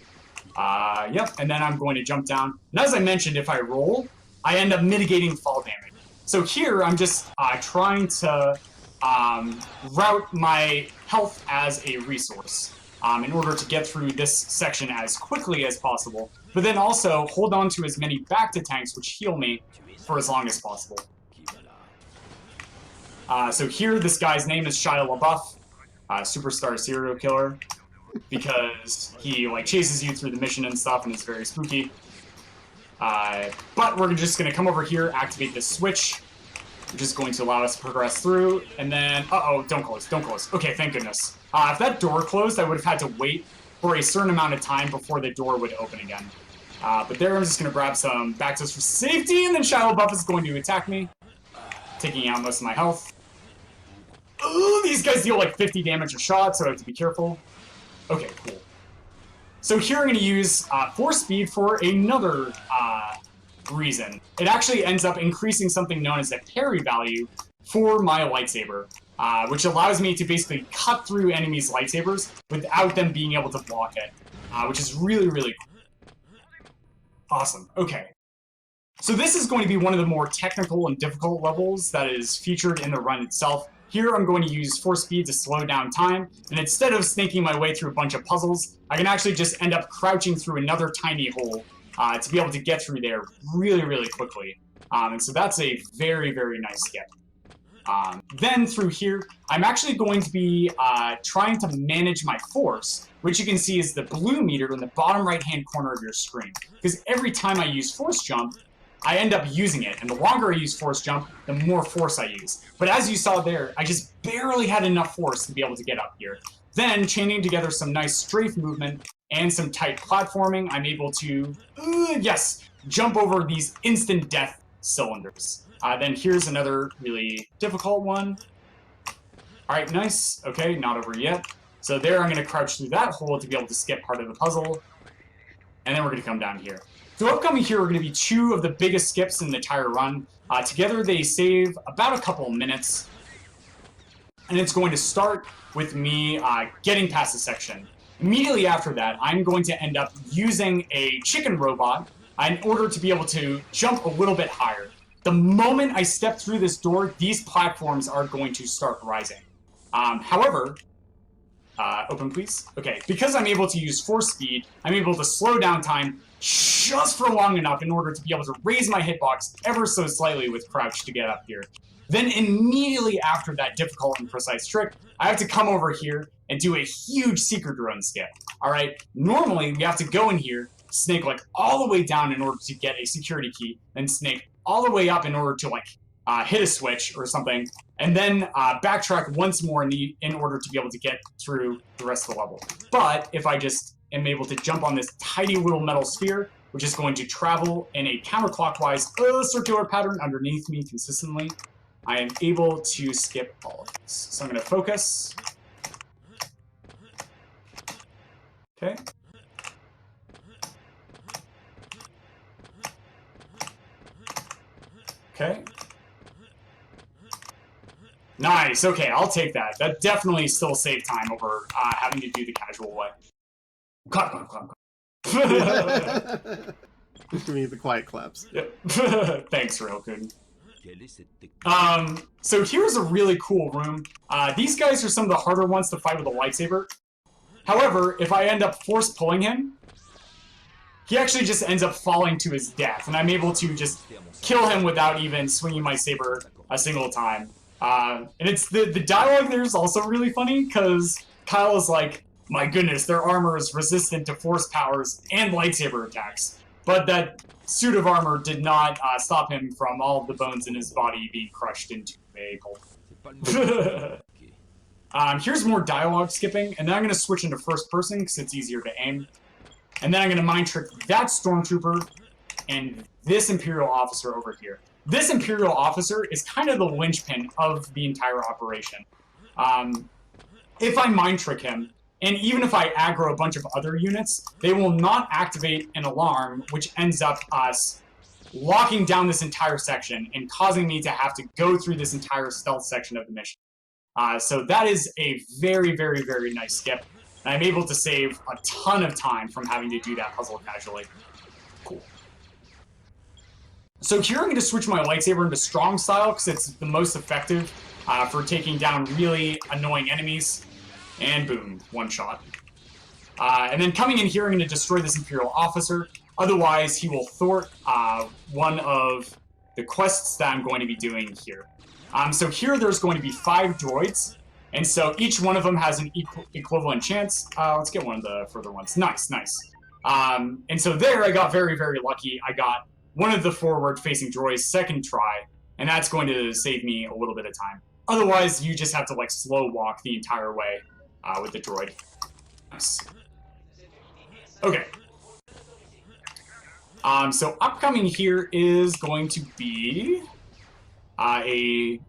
Yep, and then I'm going to jump down. And as I mentioned, if I roll, I end up mitigating fall damage. So here, I'm just trying to route my health as a resource in order to get through this section as quickly as possible, but then also hold on to as many back-to tanks which heal me for as long as possible. So here, this guy's name is Shia LaBeouf, superstar serial killer, because he like chases you through the mission and stuff, and it's very spooky. But we're just going to come over here, activate this switch, which is going to allow us to progress through, and then, don't close, don't close. Okay, thank goodness. If that door closed, I would have had to wait for a certain amount of time before the door would open again. But there, I'm just going to grab some backsies for safety, and then Shia LaBeouf is going to attack me, taking out most of my health. Ooh, these guys deal like 50 damage a shot, so I have to be careful. Okay, cool. So here I'm going to use force speed for another reason. It actually ends up increasing something known as a parry value for my lightsaber, which allows me to basically cut through enemies' lightsabers without them being able to block it, which is really, really cool. Awesome, okay. So this is going to be one of the more technical and difficult levels that is featured in the run itself. Here I'm going to use force speed to slow down time, and instead of snaking my way through a bunch of puzzles, I can actually just end up crouching through another tiny hole to be able to get through there really, really quickly. And so that's a very, very nice skip. Then through here, I'm actually going to be trying to manage my force, which you can see is the blue meter in the bottom right-hand corner of your screen. Because every time I use force jump, I end up using it, and the longer I use force jump, the more force I use. But as you saw there, I just barely had enough force to be able to get up here. Then, chaining together some nice strafe movement and some tight platforming, I'm able to, yes, jump over these instant death cylinders. Then here's another really difficult one. All right, nice. Okay, not over yet. So there, I'm going to crouch through that hole to be able to skip part of the puzzle. And then we're going to come down here. So upcoming here are going to be two of the biggest skips in the entire run. Together, they save about a couple minutes. And it's going to start with me getting past the section. Immediately after that, I'm going to end up using a chicken robot in order to be able to jump a little bit higher. The moment I step through this door, these platforms are going to start rising. However, open please. Okay, because I'm able to use force speed, I'm able to slow down time just for long enough in order to be able to raise my hitbox ever so slightly with crouch to get up here. Then immediately after that difficult and precise trick, I have to come over here and do a huge secret drone skip. All right, normally we have to go in here, snake like all the way down in order to get a security key, then snake all the way up in order to like hit a switch or something, and then backtrack once more in order to be able to get through the rest of the level. But if I just am able to jump on this tiny little metal sphere, which is going to travel in a counterclockwise circular pattern underneath me consistently, I am able to skip all of this. So I'm going to focus. Okay. Okay. Nice. Okay, I'll take that. That definitely still saved time over having to do the casual way. Clap. Give me the quiet claps. Yep. Thanks, Railkun. So here's a really cool room. These guys are some of the harder ones to fight with a lightsaber. However, if I end up force pulling him, he actually just ends up falling to his death, and I'm able to just kill him without even swinging my saber a single time. And it's the dialogue there is also really funny, because Kyle is like, my goodness, their armor is resistant to force powers and lightsaber attacks. But that suit of armor did not stop him from all of the bones in his body being crushed into a pulp. Here's more dialogue skipping, and then I'm going to switch into first person because it's easier to aim. And then I'm going to mind trick that stormtrooper and this Imperial officer over here. This Imperial officer is kind of the linchpin of the entire operation. If I mind trick him, and even if I aggro a bunch of other units, they will not activate an alarm, which ends up us locking down this entire section and causing me to have to go through this entire stealth section of the mission. So that is a very, very, very nice skip. And I'm able to save a ton of time from having to do that puzzle casually. Cool. So here I'm going to switch my lightsaber into strong style because it's the most effective for taking down really annoying enemies. And boom, one shot. And then coming in here, I'm going to destroy this Imperial officer. Otherwise, he will thwart one of the quests that I'm going to be doing here. So here there's going to be 5 droids. And so each one of them has an equivalent chance. Let's get one of the further ones. Nice, nice. And so there I got very, very lucky. I got one of the forward-facing droids second try. And that's going to save me a little bit of time. Otherwise, you just have to like slow walk the entire way with the droid. Nice. Okay. So upcoming here is going to be a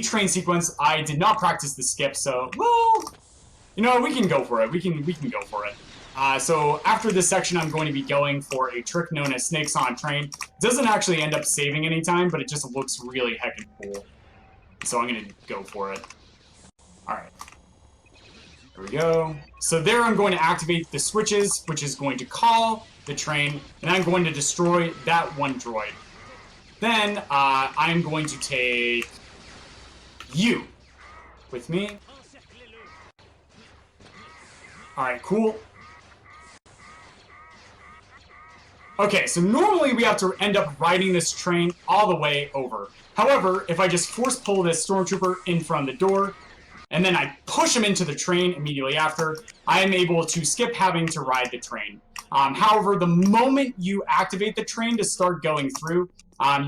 train sequence. I did not practice the skip, so well, you know, we can go for it. We can go for it. So after this section, I'm going to be going for a trick known as Snakes on Train. It doesn't actually end up saving any time, but it just looks really heckin' cool. So I'm gonna go for it. All right. Here we go. So there I'm going to activate the switches, which is going to call the train, and I'm going to destroy that one droid. Then I'm going to take you with me. All right, cool. Okay, so normally we have to end up riding this train all the way over. However, if I just force pull this stormtrooper in front of the door, and then I push him into the train immediately after, I am able to skip having to ride the train. However, the moment you activate the train to start going through,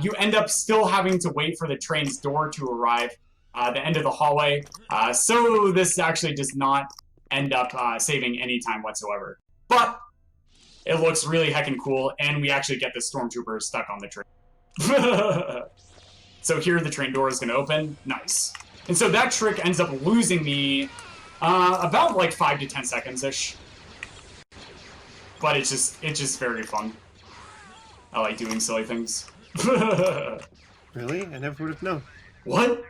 you end up still having to wait for the train's door to arrive at the end of the hallway. So this actually does not end up saving any time whatsoever. But it looks really heckin' cool, and we actually get the stormtrooper stuck on the train. So here the train door is going to open. Nice. And so that trick ends up losing me about like 5 to 10 seconds-ish. But it's just very fun. I like doing silly things. Really? I never would have known. What?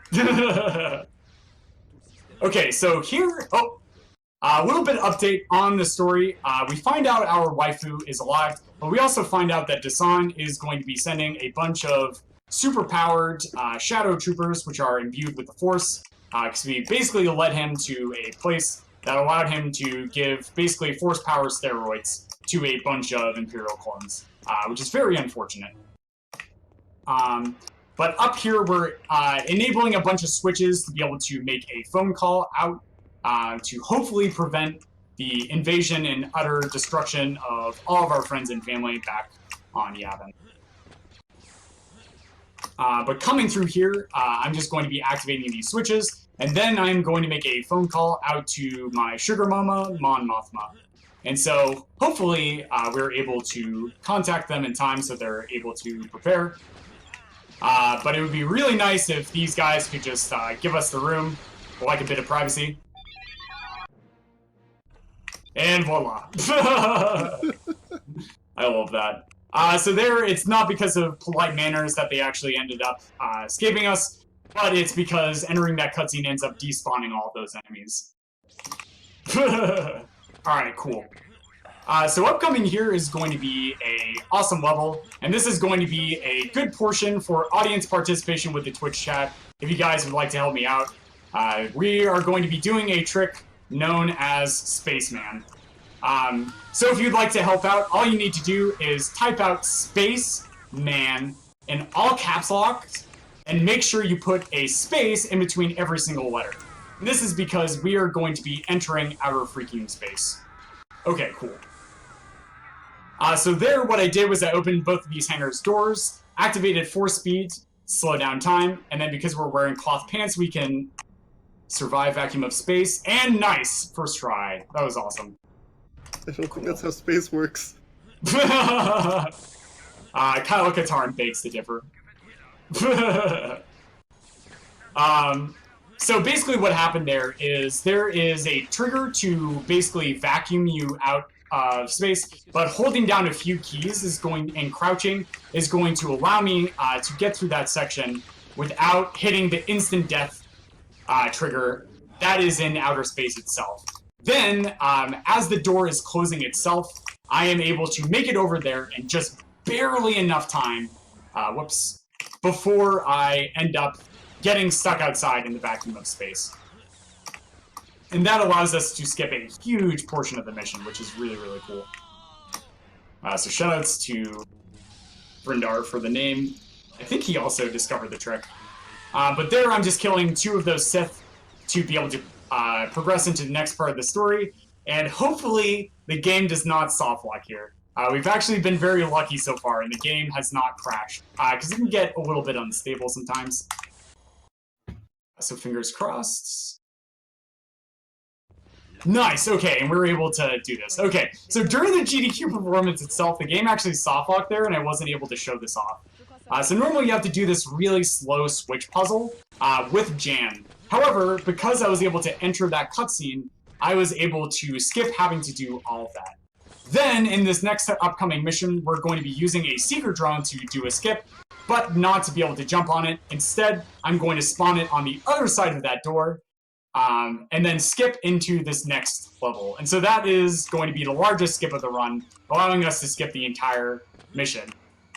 Okay, so here... Oh! A little bit of update on the story. We find out our waifu is alive, but we also find out that Dasan is going to be sending a bunch of super-powered shadow troopers, which are imbued with the Force, because we basically led him to a place that allowed him to give basically Force power steroids to a bunch of Imperial clones, which is very unfortunate. But up here, we're enabling a bunch of switches to be able to make a phone call out to hopefully prevent the invasion and utter destruction of all of our friends and family back on Yavin. But coming through here, I'm just going to be activating these switches, and then I'm going to make a phone call out to my sugar mama, Mon Mothma. And so, hopefully, we're able to contact them in time so they're able to prepare. But it would be really nice if these guys could just give us the room, like a bit of privacy. And voila. I love that. So there, it's not because of polite manners that they actually ended up escaping us, but it's because entering that cutscene ends up despawning all of those enemies. Alright, cool. So upcoming here is going to be a awesome level, and this is going to be a good portion for audience participation with the Twitch chat, if you guys would like to help me out. We are going to be doing a trick known as Spaceman. So if you'd like to help out, all you need to do is type out Spaceman in all caps lock, and make sure you put a space in between every single letter. And this is because we are going to be entering outer freaking space. Okay, cool. So there, what I did was I opened both of these hangars' doors, activated force speed, slow down time, and then because we're wearing cloth pants, we can survive vacuum of space, and nice! First try. That was awesome. I don't think that's how space works. Kylo Katarn begs to differ. So basically what happened there is a trigger to basically vacuum you out of space, but holding down a few keys and crouching is going to allow me to get through that section without hitting the instant death trigger that is in outer space itself. Then, as the door is closing itself, I am able to make it over there in just barely enough time, before I end up getting stuck outside in the vacuum of space. And that allows us to skip a huge portion of the mission, which is really, really cool. So shoutouts to Brindar for the name. I think he also discovered the trick. But there I'm just killing 2 of those Sith to be able to progress into the next part of the story, and hopefully the game does not soft lock here. We've actually been very lucky so far, and the game has not crashed, because it can get a little bit unstable sometimes. So fingers crossed. Nice, okay, and we were able to do this. Okay, so during the GDQ performance itself, the game actually soft locked there, and I wasn't able to show this off. So normally you have to do this really slow switch puzzle with Jan. However, because I was able to enter that cutscene, I was able to skip having to do all of that. Then, in this next upcoming mission, we're going to be using a seeker drone to do a skip, but not to be able to jump on it. Instead, I'm going to spawn it on the other side of that door, and then skip into this next level. And so that is going to be the largest skip of the run, allowing us to skip the entire mission.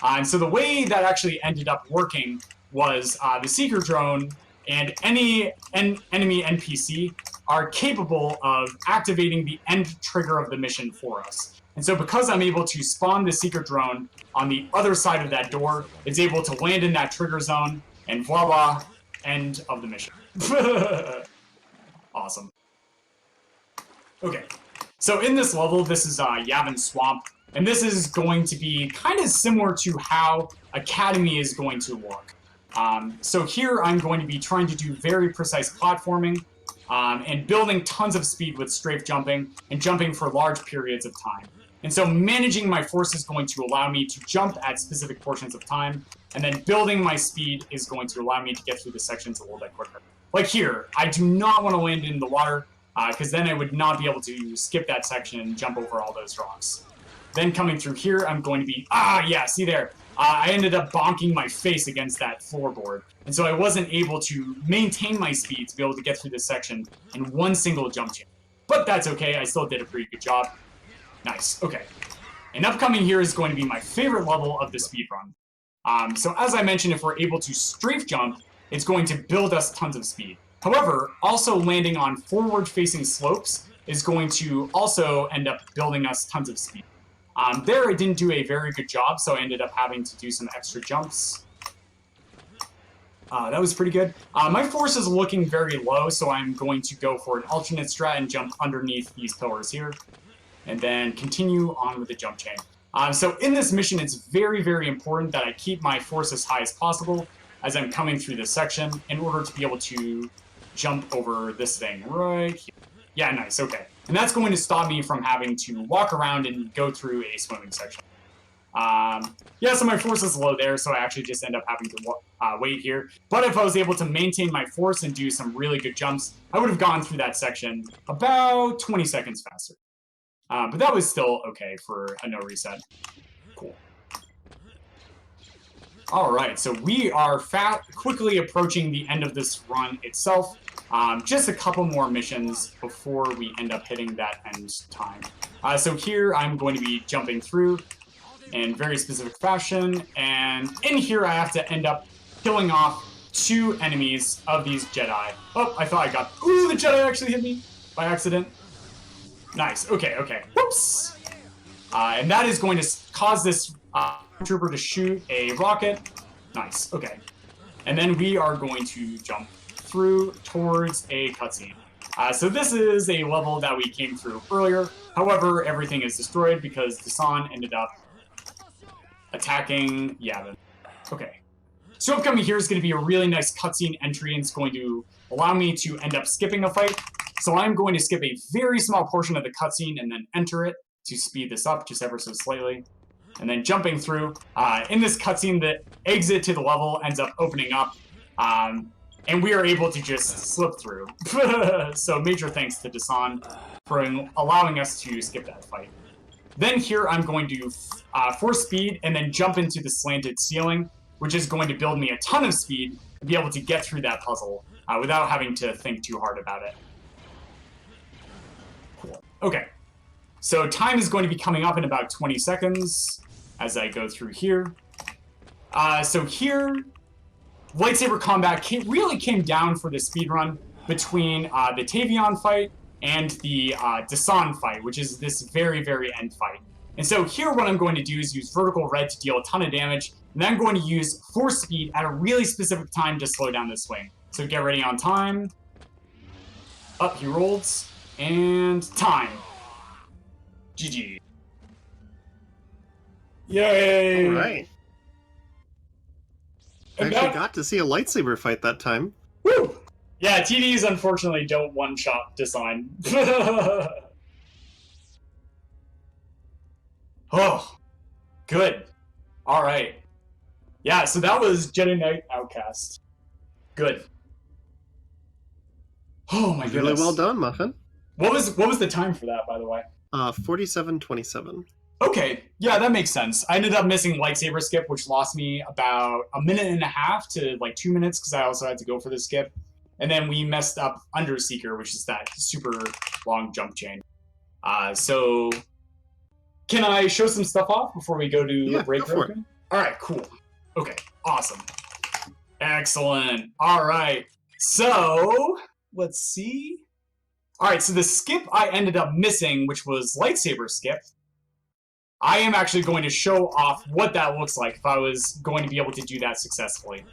And so the way that actually ended up working was the seeker drone and any enemy NPC are capable of activating the end trigger of the mission for us. And so because I'm able to spawn the seeker drone on the other side of that door, it's able to land in that trigger zone, and voila, end of the mission. Awesome. Okay, so in this level, this is Yavin Swamp, and this is going to be kind of similar to how Academy is going to look. So here I'm going to be trying to do very precise platforming, and building tons of speed with strafe jumping, and jumping for large periods of time. And so managing my force is going to allow me to jump at specific portions of time, and then building my speed is going to allow me to get through the sections a little bit quicker. Like here, I do not want to land in the water, because then I would not be able to skip that section and jump over all those rocks. Then coming through here, I'm going to be, yeah, see there. I ended up bonking my face against that floorboard. And so I wasn't able to maintain my speed to be able to get through this section in one single jump chain. But that's okay, I still did a pretty good job. Nice, okay. And upcoming here is going to be my favorite level of the speedrun. So as I mentioned, if we're able to strafe jump, it's going to build us tons of speed. However, also landing on forward-facing slopes is going to also end up building us tons of speed. There I didn't do a very good job, so I ended up having to do some extra jumps. That was pretty good. My force is looking very low, so I'm going to go for an alternate strat and jump underneath these pillars here. And then continue on with the jump chain. So in this mission, it's very, very important that I keep my force as high as possible as I'm coming through this section in order to be able to jump over this thing right here. Yeah, nice, okay. And that's going to stop me from having to walk around and go through a swimming section. Yeah, so my force is low there, so I actually just end up having to wait here. But if I was able to maintain my force and do some really good jumps, I would have gone through that section about 20 seconds faster. But that was still okay for a no reset. Cool. Alright, so we are quickly approaching the end of this run itself. Just a couple more missions before we end up hitting that end time. So here I'm going to be jumping through in very specific fashion, and in here I have to end up killing off 2 enemies of these Jedi. Oh, I thought I got... Ooh, the Jedi actually hit me by accident. Nice, okay, okay. Whoops! And that is going to cause this trooper to shoot a rocket. Nice, okay. And then we are going to jump through towards a cutscene. So this is a level that we came through earlier. However, everything is destroyed because Dasan ended up attacking Yavin. Okay. So upcoming here is going to be a really nice cutscene entry, and it's going to allow me to end up skipping a fight. So I'm going to skip a very small portion of the cutscene and then enter it to speed this up just ever so slightly. And then jumping through. In this cutscene, the exit to the level ends up opening up, and we are able to just slip through. So major thanks to Dasan for allowing us to skip that fight. Then here I'm going to force speed and then jump into the slanted ceiling, which is going to build me a ton of speed to be able to get through that puzzle without having to think too hard about it. Cool. Okay. So time is going to be coming up in about 20 seconds as I go through here. So here, lightsaber combat really came down for the speedrun between the Tavion fight and the Dasan fight, which is this very, very end fight. And so here what I'm going to do is use vertical red to deal a ton of damage, and then I'm going to use force speed at a really specific time to slow down the swing. So get ready on time. Up he rolls, and time. GG. Yay! Alright. I actually got to see a lightsaber fight that time. Woo! Yeah, TDs unfortunately don't one-shot Dasan. Oh, good. Alright. Yeah, so that was Jedi Outcast. Good. Oh my goodness. Really well done, Muffin. What was the time for that, by the way? 47:27. Okay, yeah, that makes sense. I ended up missing lightsaber skip, which lost me about a minute and a half to like 2 minutes because I also had to go for the skip. And then we messed up Underseeker, which is that super long jump chain. So can I show some stuff off before we go to break? Go for it. All right, cool. Okay, awesome. Excellent. All right, so let's see. All right, so the skip I ended up missing, which was lightsaber skip, I am actually going to show off what that looks like if I was going to be able to do that successfully.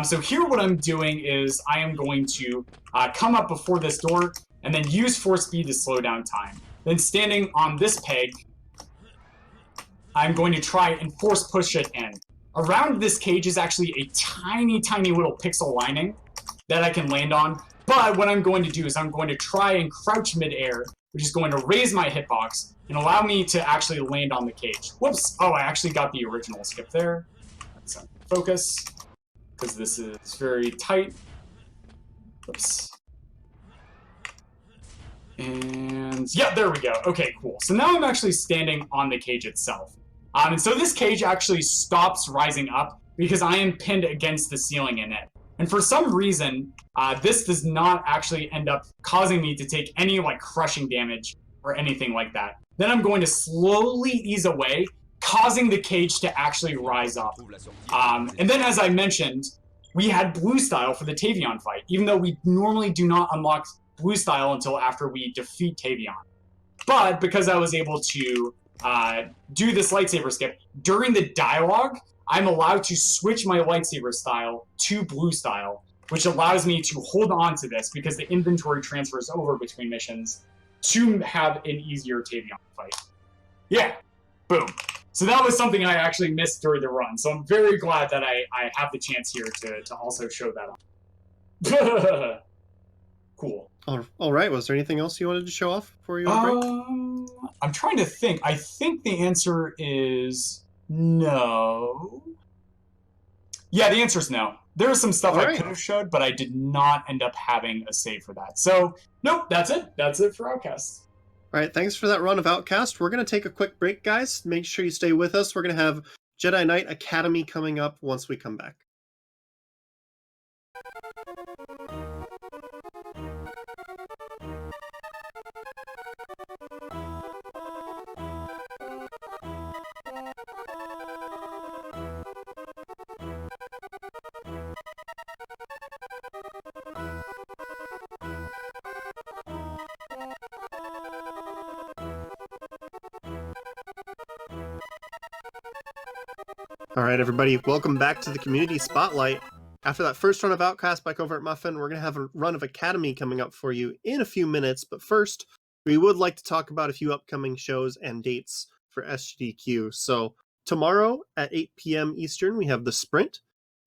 So here what I'm doing is I am going to come up before this door and then use force speed to slow down time. Then standing on this peg, I'm going to try and force push it in. Around this cage is actually a tiny, tiny little pixel lining that I can land on. But what I'm going to do is I'm going to try and crouch midair, which is going to raise my hitbox and allow me to actually land on the cage. Whoops! Oh, I actually got the original skip there. Let's focus, because this is very tight. Oops. And yeah, there we go. Okay, cool. So now I'm actually standing on the cage itself. And so this cage actually stops rising up because I am pinned against the ceiling in it. And for some reason, this does not actually end up causing me to take any like crushing damage or anything like that. Then I'm going to slowly ease away, causing the cage to actually rise up. And then, as I mentioned, we had blue style for the Tavion fight, even though we normally do not unlock blue style until after we defeat Tavion. But because I was able to do this lightsaber skip, during the dialogue, I'm allowed to switch my lightsaber style to blue style, which allows me to hold on to this because the inventory transfers over between missions to have an easier Tavion fight. Yeah, boom. So that was something I actually missed during the run. So I'm very glad that I have the chance here to also show that off. Cool. All right. Was there anything else you wanted to show off before you break? I'm trying to think. I think the answer is no. Yeah, the answer is no. There was some stuff I could have showed, but I did not end up having a save for that. So, nope, that's it. That's it for Outcast. All right, thanks for that run of Outcast. We're going to take a quick break, guys. Make sure you stay with us. We're going to have Jedi Knight Academy coming up once we come back. All right, everybody, welcome back to the Community Spotlight. After that first run of Outcast by Covert Muffin, we're going to have a run of Academy coming up for you in a few minutes. But first, we would like to talk about a few upcoming shows and dates for SGDQ. So tomorrow at 8 p.m. Eastern, we have The Sprint.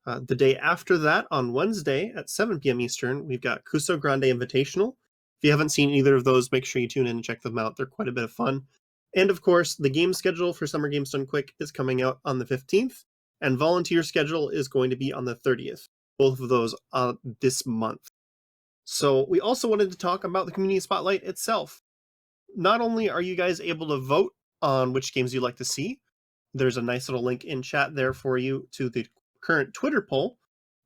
The day after that, on Wednesday at 7 p.m. Eastern, we've got Cuso Grande Invitational. If you haven't seen either of those, make sure you tune in and check them out. They're quite a bit of fun. And of course, the game schedule for Summer Games Done Quick is coming out on the 15th, and volunteer schedule is going to be on the 30th. Both of those this month. So we also wanted to talk about the Community Spotlight itself. Not only are you guys able to vote on which games you'd like to see, there's a nice little link in chat there for you to the current Twitter poll,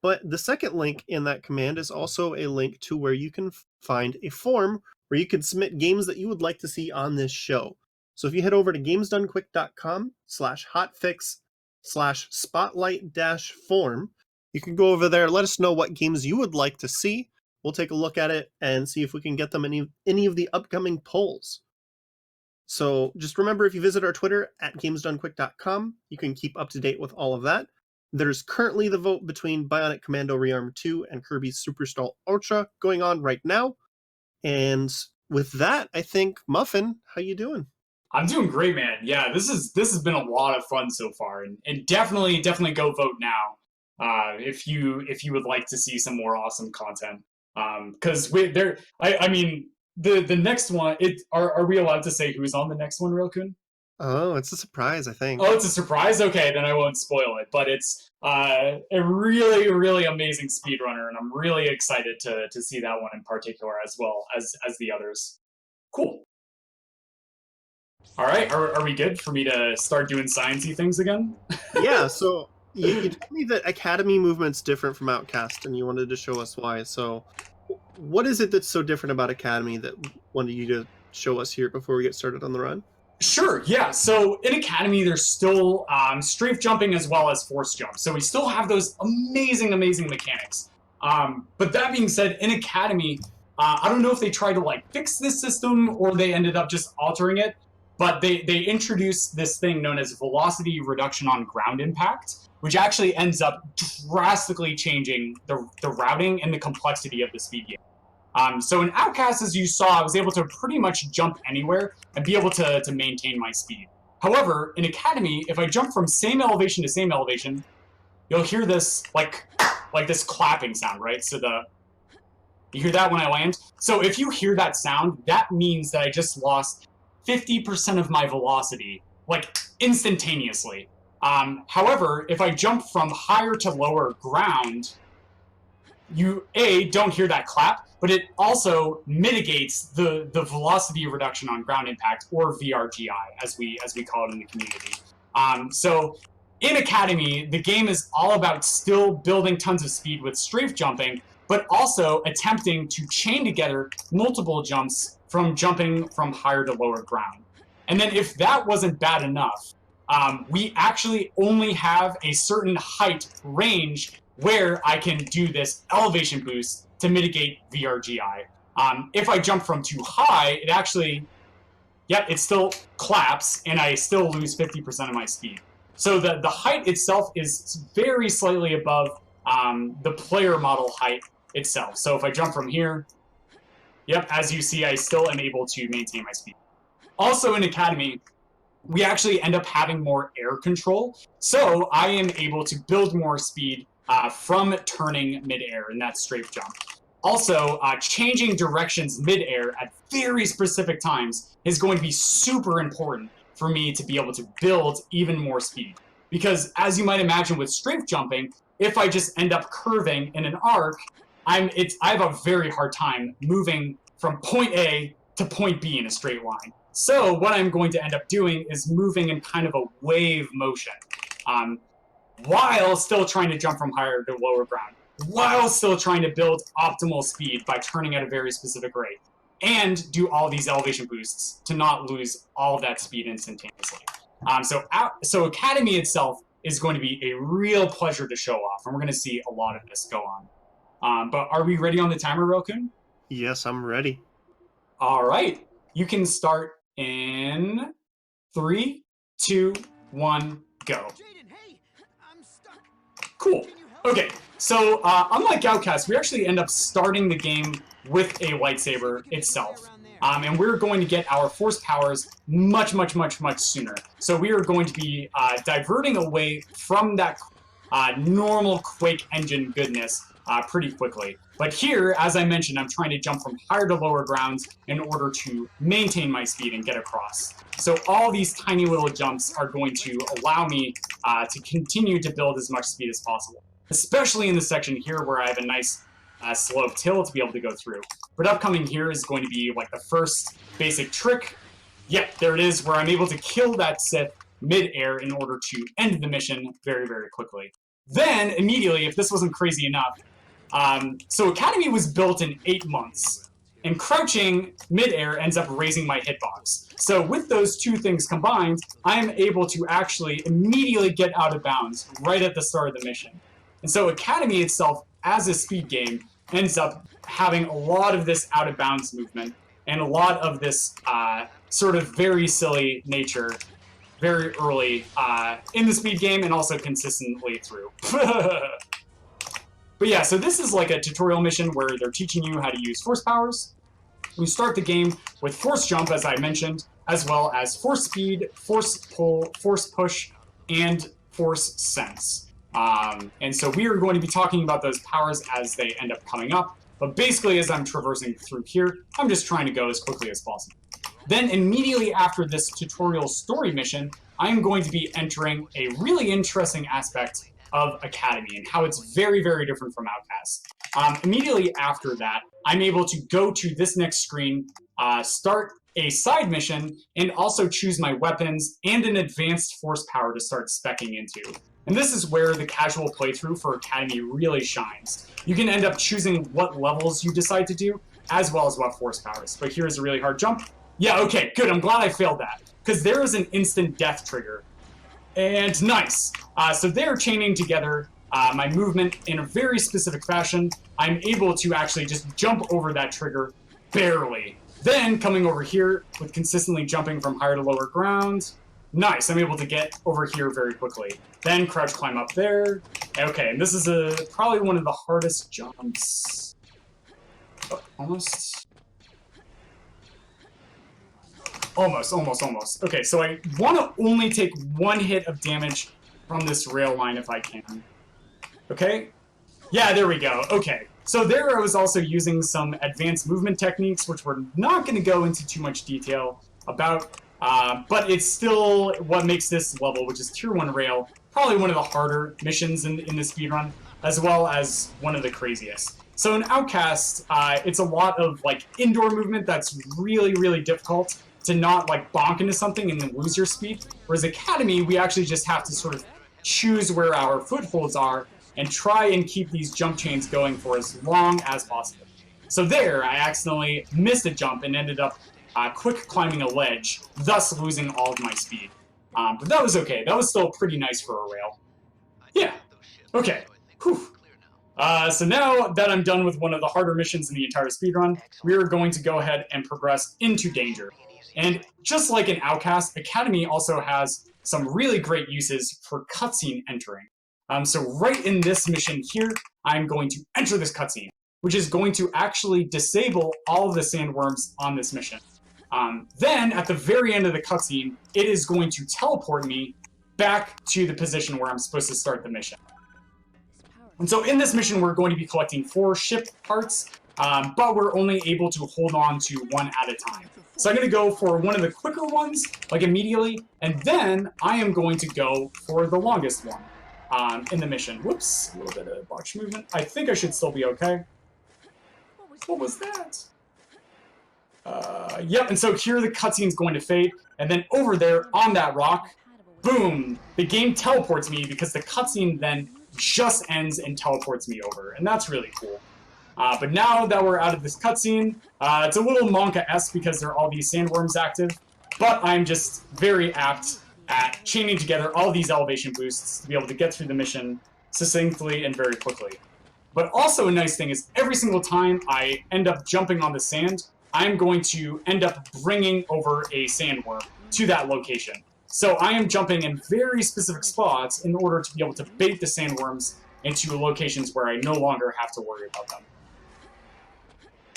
but the second link in that command is also a link to where you can find a form where you can submit games that you would like to see on this show. So if you head over to gamesdonequick.com/hotfix/spotlight-form, you can go over there, let us know what games you would like to see. We'll take a look at it and see if we can get them in any of the upcoming polls. So just remember, if you visit our Twitter at gamesdonequick.com, you can keep up to date with all of that. There's currently the vote between Bionic Commando Rearm 2 and Kirby's Superstar Ultra going on right now. And with that, I think, Muffin, how you doing? I'm doing great, man. Yeah, this has been a lot of fun so far, and definitely go vote now if you would like to see some more awesome content. Because the next one. Are we allowed to say who's on the next one, Realkun? Oh, it's a surprise, I think. Oh, it's a surprise? Okay, then I won't spoil it. But it's a really, really amazing speedrunner, and I'm really excited to see that one in particular as well as the others. Cool. All right, are we good for me to start doing sciencey things again? Yeah, so you told me that Academy movement's different from Outcast, and you wanted to show us why. So what is it that's so different about Academy that wanted you to show us here before we get started on the run? Sure, yeah. So in Academy, there's still strafe jumping as well as force jump. So we still have those amazing mechanics. But that being said, in Academy, I don't know if they tried to like fix this system or they ended up just altering it. But they introduced this thing known as velocity reduction on ground impact, which actually ends up drastically changing the routing and the complexity of the speed game. So in Outcast, as you saw, I was able to pretty much jump anywhere and be able to maintain my speed. However, in Academy, if I jump from same elevation to same elevation, you'll hear this like this clapping sound, right? So you hear that when I land. So if you hear that sound, that means that I just lost 50% of my velocity, like instantaneously. However, if I jump from higher to lower ground, you don't hear that clap, but it also mitigates the velocity reduction on ground impact, or VRGI, as we call it in the community. So in Academy, the game is all about still building tons of speed with strafe jumping, but also attempting to chain together multiple jumps from jumping from higher to lower ground. And then if that wasn't bad enough, we actually only have a certain height range where I can do this elevation boost to mitigate VRGI. If I jump from too high, it actually, it still claps, and I still lose 50% of my speed. So the height itself is very slightly above the player model height itself. So if I jump from here, as you see, I still am able to maintain my speed. Also in Academy, we actually end up having more air control, so I am able to build more speed from turning midair in that strafe jump. Also, changing directions midair at very specific times is going to be super important for me to be able to build even more speed. Because as you might imagine with strafe jumping, if I just end up curving in an arc, I have a very hard time moving from point A to point B in a straight line. So what I'm going to end up doing is moving in kind of a wave motion, while still trying to jump from higher to lower ground, while still trying to build optimal speed by turning at a very specific rate, and do all these elevation boosts to not lose all of that speed instantaneously. So Academy itself is going to be a real pleasure to show off, and we're going to see a lot of this go on. But are we ready on the timer, Rokun? Yes, I'm ready. All right. You can start in 3, 2, 1, go. Cool. Okay, so unlike Outcast, we actually end up starting the game with a lightsaber itself. And we're going to get our force powers much sooner. So we are going to be diverting away from that normal Quake engine goodness pretty quickly. But here, as I mentioned, I'm trying to jump from higher to lower grounds in order to maintain my speed and get across. So all these tiny little jumps are going to allow me to continue to build as much speed as possible, especially in the section here where I have a nice sloped hill to be able to go through. But upcoming here is going to be like the first basic trick. Yep, there it is, where I'm able to kill that Sith mid-air in order to end the mission very quickly. Then, immediately, if this wasn't crazy enough, so Academy was built in 8 months, and crouching mid-air ends up raising my hitbox. So with those two things combined, I am able to actually immediately get out of bounds right at the start of the mission. And so Academy itself, as a speed game, ends up having a lot of this out-of-bounds movement, and a lot of this sort of very silly nature very early in the speed game, and also consistently through. But yeah, so this is like a tutorial mission where they're teaching you how to use force powers. We start the game with force jump, as I mentioned, as well as force speed, force pull, force push, and force sense. And so we are going to be talking about those powers as they end up coming up. But basically, as I'm traversing through here, I'm just trying to go as quickly as possible. Then immediately after this tutorial story mission, I'm going to be entering a really interesting aspect of Academy and how it's very different from Outcast. Immediately after that, I'm able to go to this next screen, start a side mission, and also choose my weapons and an advanced force power to start speccing into. And this is where the casual playthrough for Academy really shines. You can end up choosing what levels you decide to do, as well as what force powers. But here's a really hard jump. Yeah, okay, good, I'm glad I failed that, because there is an instant death trigger. And nice. So they're chaining together my movement in a very specific fashion. I'm able to actually just jump over that trigger, barely. Then, coming over here with consistently jumping from higher to lower ground. Nice, I'm able to get over here very quickly. Then crouch climb up there. Okay, and this is probably one of the hardest jumps. Oh, almost. Almost. Okay, so I want to only take 1 hit of damage from this rail line if I can. Okay? Yeah, there we go. Okay. So there I was also using some advanced movement techniques, which we're not going to go into too much detail about. But it's still what makes this level, which is Tier 1 Rail, probably one of the harder missions in the speedrun, as well as one of the craziest. So in Outcast, it's a lot of like indoor movement that's really, really difficult to not like bonk into something and then lose your speed. Whereas Academy, we actually just have to sort of choose where our footholds are and try and keep these jump chains going for as long as possible. So there, I accidentally missed a jump and ended up quick climbing a ledge, thus losing all of my speed. But that was okay. That was still pretty nice for a rail. Yeah. Okay. Whew. So now that I'm done with one of the harder missions in the entire speedrun, we're going to go ahead and progress into Danger. And just like in Outcast, Academy also has some really great uses for cutscene entering. So right in this mission here, I'm going to enter this cutscene, which is going to actually disable all of the sandworms on this mission. Then, at the very end of the cutscene, it is going to teleport me back to the position where I'm supposed to start the mission. And so in this mission, we're going to be collecting 4 ship parts, but we're only able to hold on to 1 at a time. So I'm going to go for one of the quicker ones, like immediately, and then I am going to go for the longest one in the mission. Whoops, a little bit of botch movement. I think I should still be okay. What was that? Yep, and so here the cutscene's going to fade, and then over there on that rock, boom, the game teleports me because the cutscene then just ends and teleports me over, and that's really cool. But now that we're out of this cutscene, it's a little Monka-esque because there are all these sandworms active, but I'm just very apt at chaining together all these elevation boosts to be able to get through the mission succinctly and very quickly. But also a nice thing is every single time I end up jumping on the sand, I'm going to end up bringing over a sandworm to that location. So I am jumping in very specific spots in order to be able to bait the sandworms into locations where I no longer have to worry about them.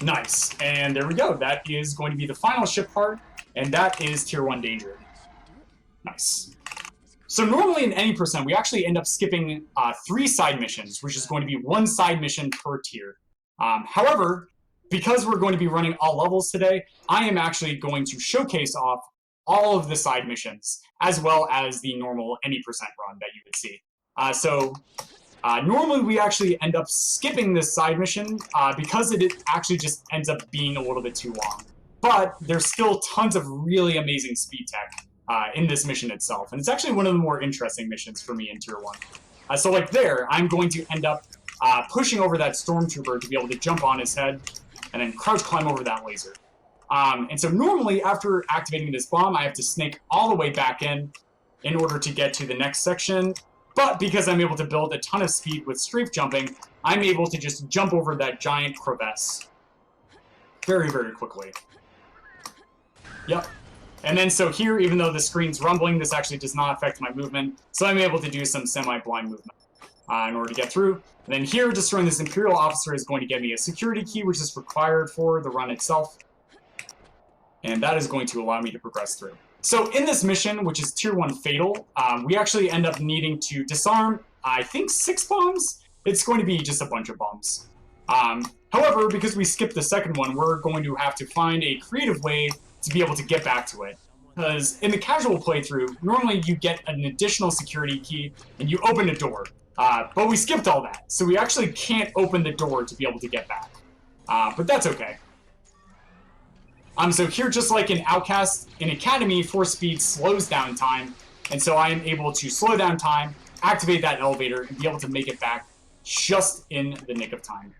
Nice. And there we go. That is going to be the final ship part, and that is Tier 1 Danger. Nice. So normally in any percent, we actually end up skipping 3 side missions, which is going to be 1 side mission per tier. However, because we're going to be running all levels today, I am actually going to showcase off all of the side missions, as well as the normal any percent run that you would see. Normally we actually end up skipping this side mission because it actually just ends up being a little bit too long. But there's still tons of really amazing speed tech in this mission itself, and it's actually one of the more interesting missions for me in Tier 1. So like there, I'm going to end up pushing over that stormtrooper to be able to jump on his head, and then crouch climb over that laser. And so normally, after activating this bomb, I have to snake all the way back in order to get to the next section. But because I'm able to build a ton of speed with strafe jumping, I'm able to just jump over that giant crevasse very, very quickly. Yep. And then so here, even though the screen's rumbling, this actually does not affect my movement. So I'm able to do some semi-blind movement in order to get through. And then here, destroying this Imperial officer is going to get me a security key, which is required for the run itself. And that is going to allow me to progress through. So in this mission, which is Tier 1 Fatal, we actually end up needing to disarm, I think, 6 bombs? It's going to be just a bunch of bombs. However, because we skipped the second one, we're going to have to find a creative way to be able to get back to it. Because in the casual playthrough, normally you get an additional security key and you open a door. But we skipped all that, so we actually can't open the door to be able to get back. But that's okay. So here, just like in Outcast, in Academy, Force Speed slows down time, and so I am able to slow down time, activate that elevator, and be able to make it back just in the nick of time.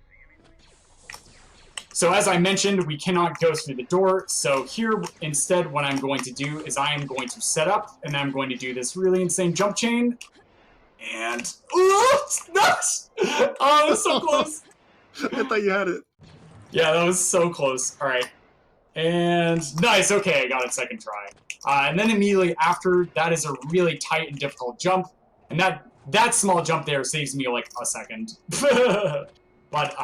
So as I mentioned, we cannot go through the door, so here, instead, what I'm going to do is I am going to set up, and I'm going to do this really insane jump chain, and... Oops! Nuts! Oh, that was so close! I thought you had it. Yeah, that was so close. Alright. And nice, okay, I got it second try. And then immediately after, that is a really tight and difficult jump. And that small jump there saves me like a second. But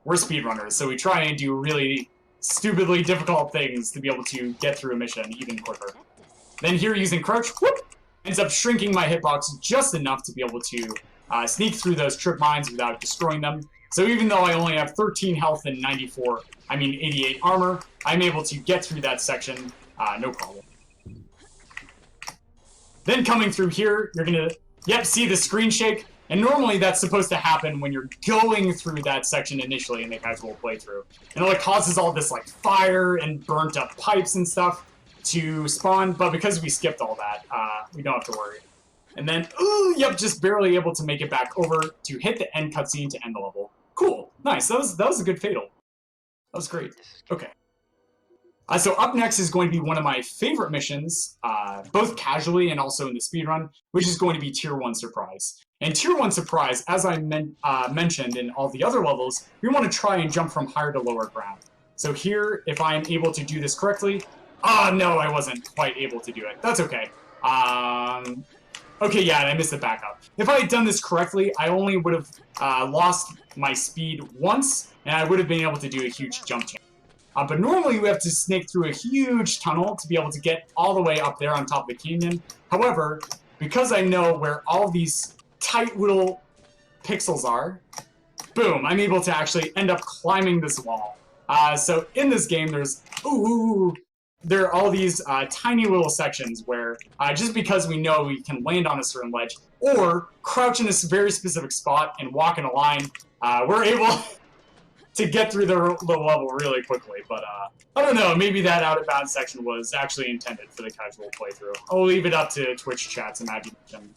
we're speedrunners, so we try and do really stupidly difficult things to be able to get through a mission even quicker. Then here, using crouch, whoop, ends up shrinking my hitbox just enough to be able to sneak through those trip mines without destroying them. So even though I only have 13 health and 88 armor, I'm able to get through that section No problem. Then coming through here, you're gonna, yep, see the screen shake? And normally that's supposed to happen when you're going through that section initially in the casual playthrough. And it causes all this like fire and burnt up pipes and stuff to spawn, but because we skipped all that, we don't have to worry. And then, ooh, yep, just barely able to make it back over to hit the end cutscene to end the level. Cool, nice, that was a good fatal. That was great, okay. So up next is going to be one of my favorite missions, both casually and also in the speedrun, which is going to be Tier 1 Surprise. And Tier 1 Surprise, as I mentioned in all the other levels, we want to try and jump from higher to lower ground. So here, if I'm able to do this correctly, no, I wasn't quite able to do it. That's okay. Okay, yeah, and I missed the backup. If I had done this correctly, I only would have lost my speed once, and I would have been able to do a huge jump change. But normally we have to snake through a huge tunnel to be able to get all the way up there on top of the canyon. However, because I know where all these tight little pixels are, boom, I'm able to actually end up climbing this wall. So in this game, there are all these tiny little sections where just because we know we can land on a certain ledge or crouch in this very specific spot and walk in a line, we're able to get through the level really quickly, but I don't know, maybe that out of bounds section was actually intended for the casual playthrough. I'll leave it up to Twitch chat's imagination.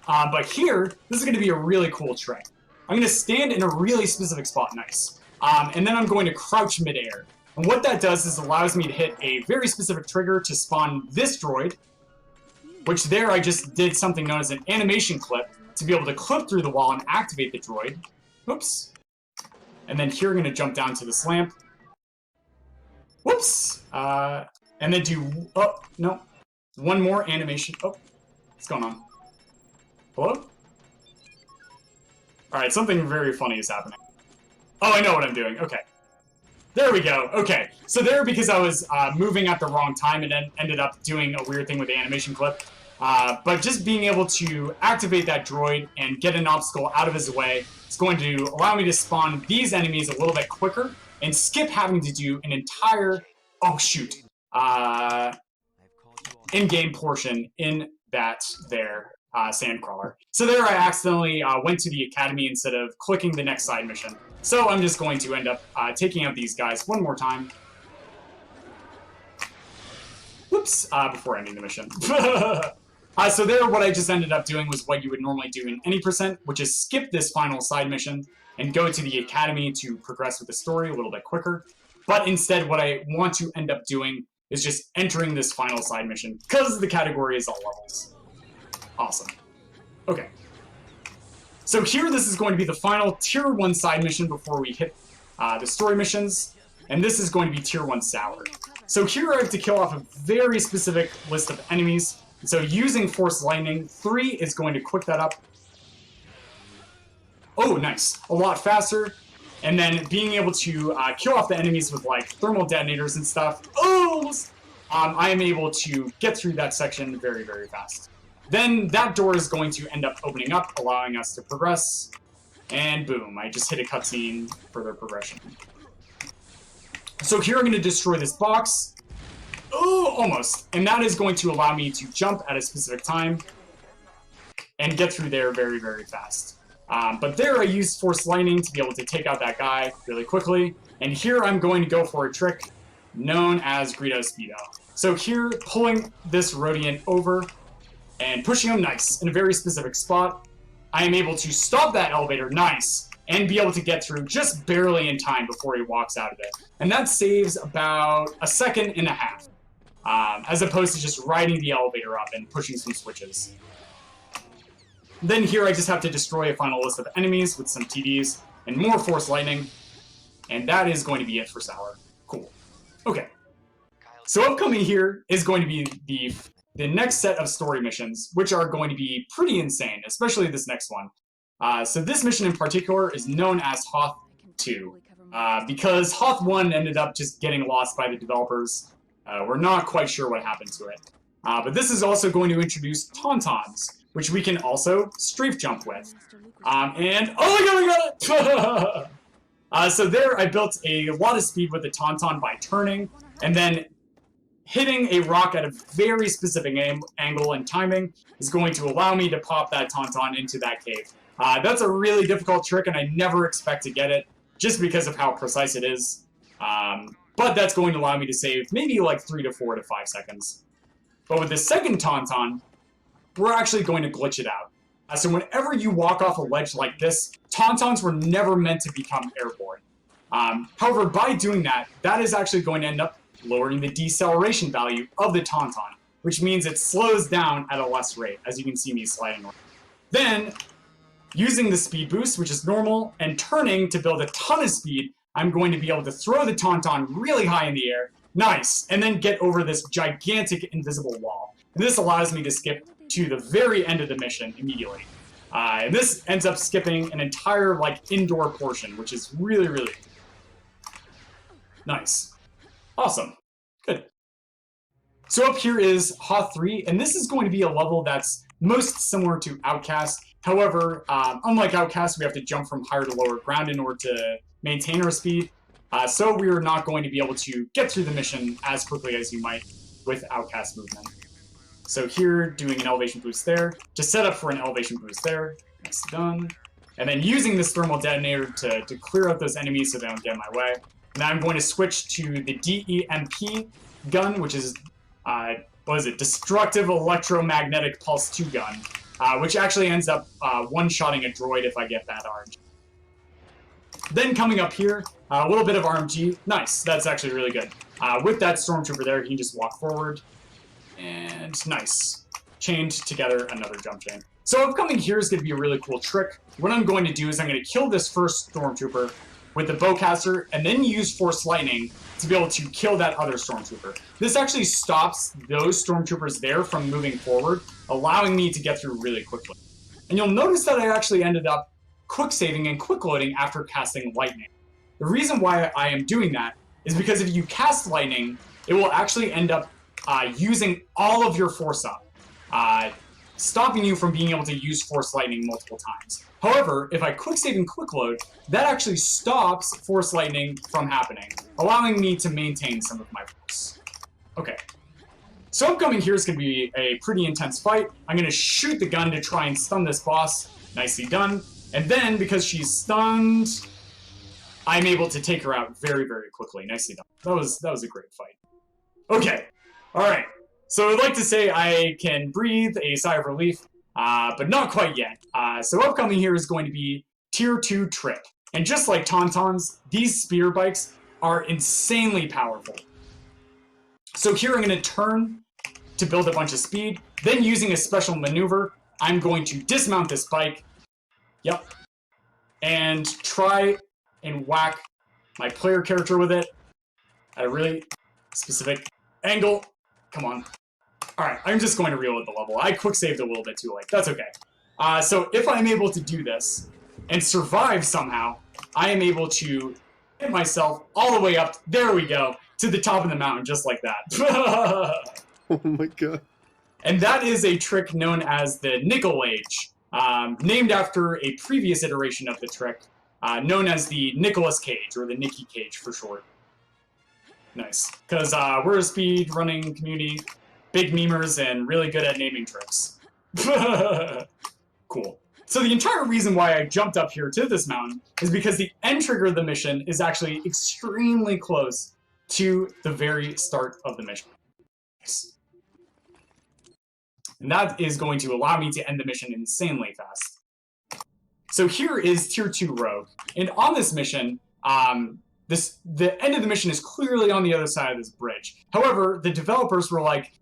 But here, this is going to be a really cool trick. I'm going to stand in a really specific spot, nice, and then I'm going to crouch midair. And what that does is allows me to hit a very specific trigger to spawn this droid, which there I just did something known as an animation clip to be able to clip through the wall and activate the droid. Oops. And then here, I'm going to jump down to this lamp. Whoops! And then do... Oh, no. One more animation. Oh, what's going on? Hello? Alright, something very funny is happening. Oh, I know what I'm doing. Okay. There we go. Okay. So there, because I was moving at the wrong time, and then ended up doing a weird thing with the animation clip. But just being able to activate that droid and get an obstacle out of his way is going to allow me to spawn these enemies a little bit quicker and skip having to do an entire, in-game portion in that there sandcrawler. So there I accidentally went to the Academy instead of clicking the next side mission. So I'm just going to end up taking out these guys one more time. Whoops, before ending the mission. So there, what I just ended up doing was what you would normally do in any percent, which is skip this final side mission and go to the Academy to progress with the story a little bit quicker. But instead, what I want to end up doing is just entering this final side mission, because the category is all levels. Awesome. Okay. So here, this is going to be the final Tier 1 side mission before we hit the story missions, and this is going to be Tier 1 Sour. So here I have to kill off a very specific list of enemies. So using Force Lightning, 3 is going to quick that up. Oh, nice. A lot faster. And then being able to kill off the enemies with like thermal detonators and stuff. Oh! I am able to get through that section very, very fast. Then that door is going to end up opening up, allowing us to progress. And boom, I just hit a cutscene for their progression. So here I'm going to destroy this box. Oh, almost. And that is going to allow me to jump at a specific time and get through there very, very fast. But there I used Force Lightning to be able to take out that guy really quickly. And here I'm going to go for a trick known as Greedo Speedo. So here, pulling this Rodian over and pushing him, nice, in a very specific spot, I am able to stop that elevator, nice, and be able to get through just barely in time before he walks out of it. And that saves about a second and a half. As opposed to just riding the elevator up and pushing some switches. Then here I just have to destroy a final list of enemies with some TDs and more Force Lightning, and that is going to be it for Sour. Cool. Okay. So upcoming here is going to be the next set of story missions, which are going to be pretty insane, especially this next one. So this mission in particular is known as Hoth 2, because Hoth 1 ended up just getting lost by the developers. We're not quite sure what happened to it. But this is also going to introduce Tauntauns, which we can also strafe jump with. And, oh my god, I got it! So there I built a lot of speed with the Tauntaun by turning, And then hitting a rock at a very specific angle and timing is going to allow me to pop that Tauntaun into that cave. That's a really difficult trick, and I never expect to get it, just because of how precise it is. But that's going to allow me to save maybe like 3 to 4 to 5 seconds. But with the second Tauntaun, we're actually going to glitch it out. So whenever you walk off a ledge like this, Tauntauns were never meant to become airborne. However, by doing that, that is actually going to end up lowering the deceleration value of the Tauntaun, which means it slows down at a less rate, as you can see me sliding around. Then, using the speed boost, which is normal, and turning to build a ton of speed, I'm going to be able to throw the Tauntaun really high in the air, nice, and then get over this gigantic invisible wall. And this allows me to skip to the very end of the mission immediately. And this ends up skipping an entire indoor portion, which is really, really nice. Awesome. Good. So up here is Hoth 3, and this is going to be a level that's most similar to Outcast. However, unlike Outcast, we have to jump from higher to lower ground in order to maintain our speed. So we are not going to be able to get through the mission as quickly as you might with Outcast movement. So here, doing an elevation boost there, to set up for an elevation boost there. That's done. And then using this thermal detonator to clear out those enemies so they don't get in my way. Now I'm going to switch to the DEMP gun, which is, what is it? Destructive Electromagnetic Pulse 2 gun, which actually ends up one-shotting a droid if I get that RNG. Then coming up here, a little bit of RMG. Nice, that's actually really good. With that Stormtrooper there, he can just walk forward. And nice. Chained together another jump chain. So upcoming here is going to be a really cool trick. What I'm going to do is I'm going to kill this first Stormtrooper with the bowcaster, and then use Force Lightning to be able to kill that other Stormtrooper. This actually stops those Stormtroopers there from moving forward, allowing me to get through really quickly. And you'll notice that I actually ended up quick saving and quick loading after casting Lightning. The reason why I am doing that is because if you cast Lightning, it will actually end up using all of your Force up, stopping you from being able to use Force Lightning multiple times. However, if I quick save and quick load, that actually stops Force Lightning from happening, allowing me to maintain some of my Force. Okay. So upcoming here is going to be a pretty intense fight. I'm going to shoot the gun to try and stun this boss. Nicely done. And then, because she's stunned, I'm able to take her out very, very quickly. Nicely done. That was a great fight. Okay. Alright. So I'd like to say I can breathe a sigh of relief, but not quite yet. So upcoming here is going to be Tier 2 Trip. And just like Tauntauns, these speeder bikes are insanely powerful. So here I'm going to turn to build a bunch of speed. Then using a special maneuver, I'm going to dismount this bike. Yep. And try and whack my player character with it at a really specific angle. Come on. Alright, I'm just going to reload the level. I quick saved a little bit too late. That's okay. So if I'm able to do this and survive somehow, I am able to hit myself all the way up, there we go, to the top of the mountain, just like that. Oh my god. And that is a trick known as the Nickel Age, named after a previous iteration of the trick, known as the Nicolas Cage, or the Nicky Cage for short. Nice. Because we're a speed running community, big memers, and really good at naming tricks. Cool. So the entire reason why I jumped up here to this mountain is because the end trigger of the mission is actually extremely close to the very start of the mission. Nice. And that is going to allow me to end the mission insanely fast. So here is Tier 2 Rogue. And on this mission, the end of the mission is clearly on the other side of this bridge. However, the developers were like,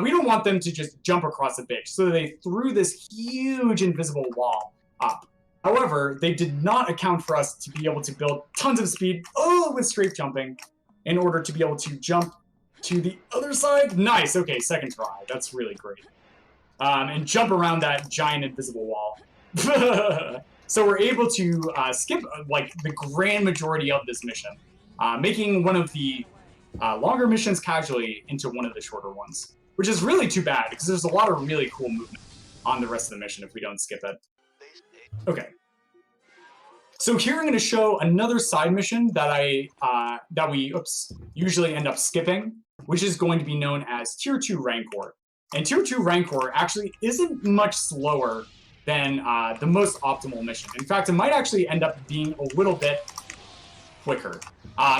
we don't want them to just jump across the bridge. So they threw this huge invisible wall up. However, they did not account for us to be able to build tons of speed, with strafe jumping, in order to be able to jump to the other side. Nice, okay, second try. That's really great. And jump around that giant invisible wall. So we're able to skip the grand majority of this mission, making one of the longer missions casually into one of the shorter ones, which is really too bad because there's a lot of really cool movement on the rest of the mission if we don't skip it. Okay. So here I'm going to show another side mission that we usually end up skipping, which is going to be known as Tier 2 Rancor. And Tier 2 Rancor actually isn't much slower than the most optimal mission. In fact, it might actually end up being a little bit quicker.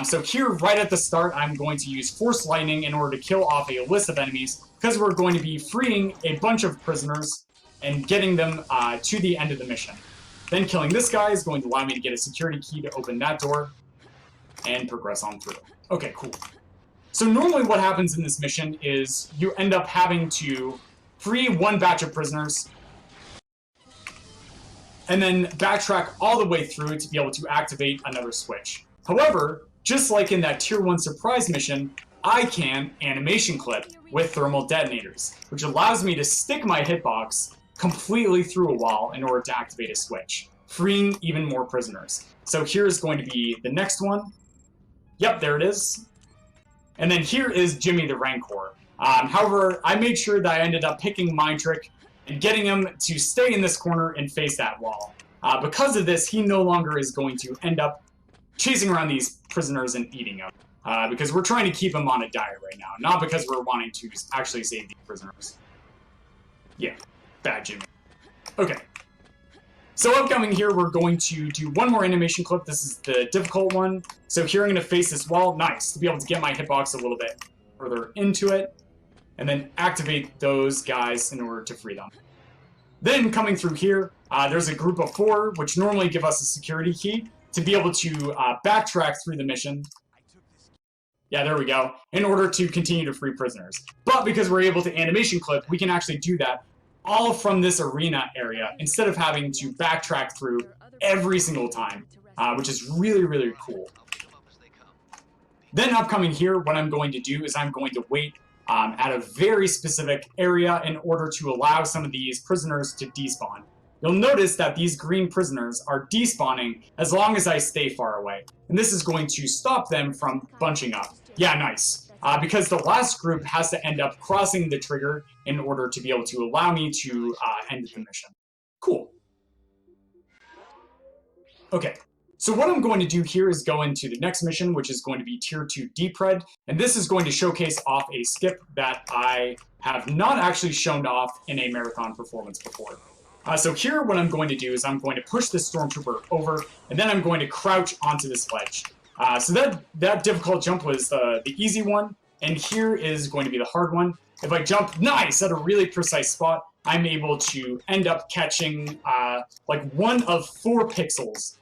So here, right at the start, I'm going to use Force Lightning in order to kill off a list of enemies, because we're going to be freeing a bunch of prisoners and getting them to the end of the mission. Then killing this guy is going to allow me to get a security key to open that door and progress on through. Okay, cool. So normally what happens in this mission is you end up having to free one batch of prisoners and then backtrack all the way through to be able to activate another switch. However, just like in that Tier 1 surprise mission, I can animation clip with thermal detonators, which allows me to stick my hitbox completely through a wall in order to activate a switch, freeing even more prisoners. So here's going to be the next one. Yep, there it is. And then here is Jimmy the Rancor. However, I made sure that I ended up picking Mind Trick and getting him to stay in this corner and face that wall. Because of this, he no longer is going to end up chasing around these prisoners and eating them. Because we're trying to keep him on a diet right now, not because we're wanting to actually save these prisoners. Yeah, bad Jimmy. Okay. So upcoming here, we're going to do one more animation clip. This is the difficult one. So here I'm going to face this wall. Nice, to be able to get my hitbox a little bit further into it. And then activate those guys in order to free them. Then coming through here, there's a group of 4, which normally give us a security key to be able to backtrack through the mission. Yeah, there we go. In order to continue to free prisoners. But because we're able to animation clip, we can actually do that all from this arena area instead of having to backtrack through every single time, which is really, really cool. Then upcoming here, what I'm going to do is I'm going to wait at a very specific area in order to allow some of these prisoners to despawn. You'll notice that these green prisoners are despawning as long as I stay far away. And this is going to stop them from bunching up. Yeah, nice. Because the last group has to end up crossing the trigger in order to be able to allow me to end the mission. Cool. Okay. So what I'm going to do here is go into the next mission, which is going to be Tier 2 Deep Red, and this is going to showcase off a skip that I have not actually shown off in a marathon performance before. So here what I'm going to do is I'm going to push this Stormtrooper over, and then I'm going to crouch onto this ledge. So that difficult jump was the easy one, and here is going to be the hard one. If I jump nice at a really precise spot, I'm able to end up catching like 1 of 4 pixels,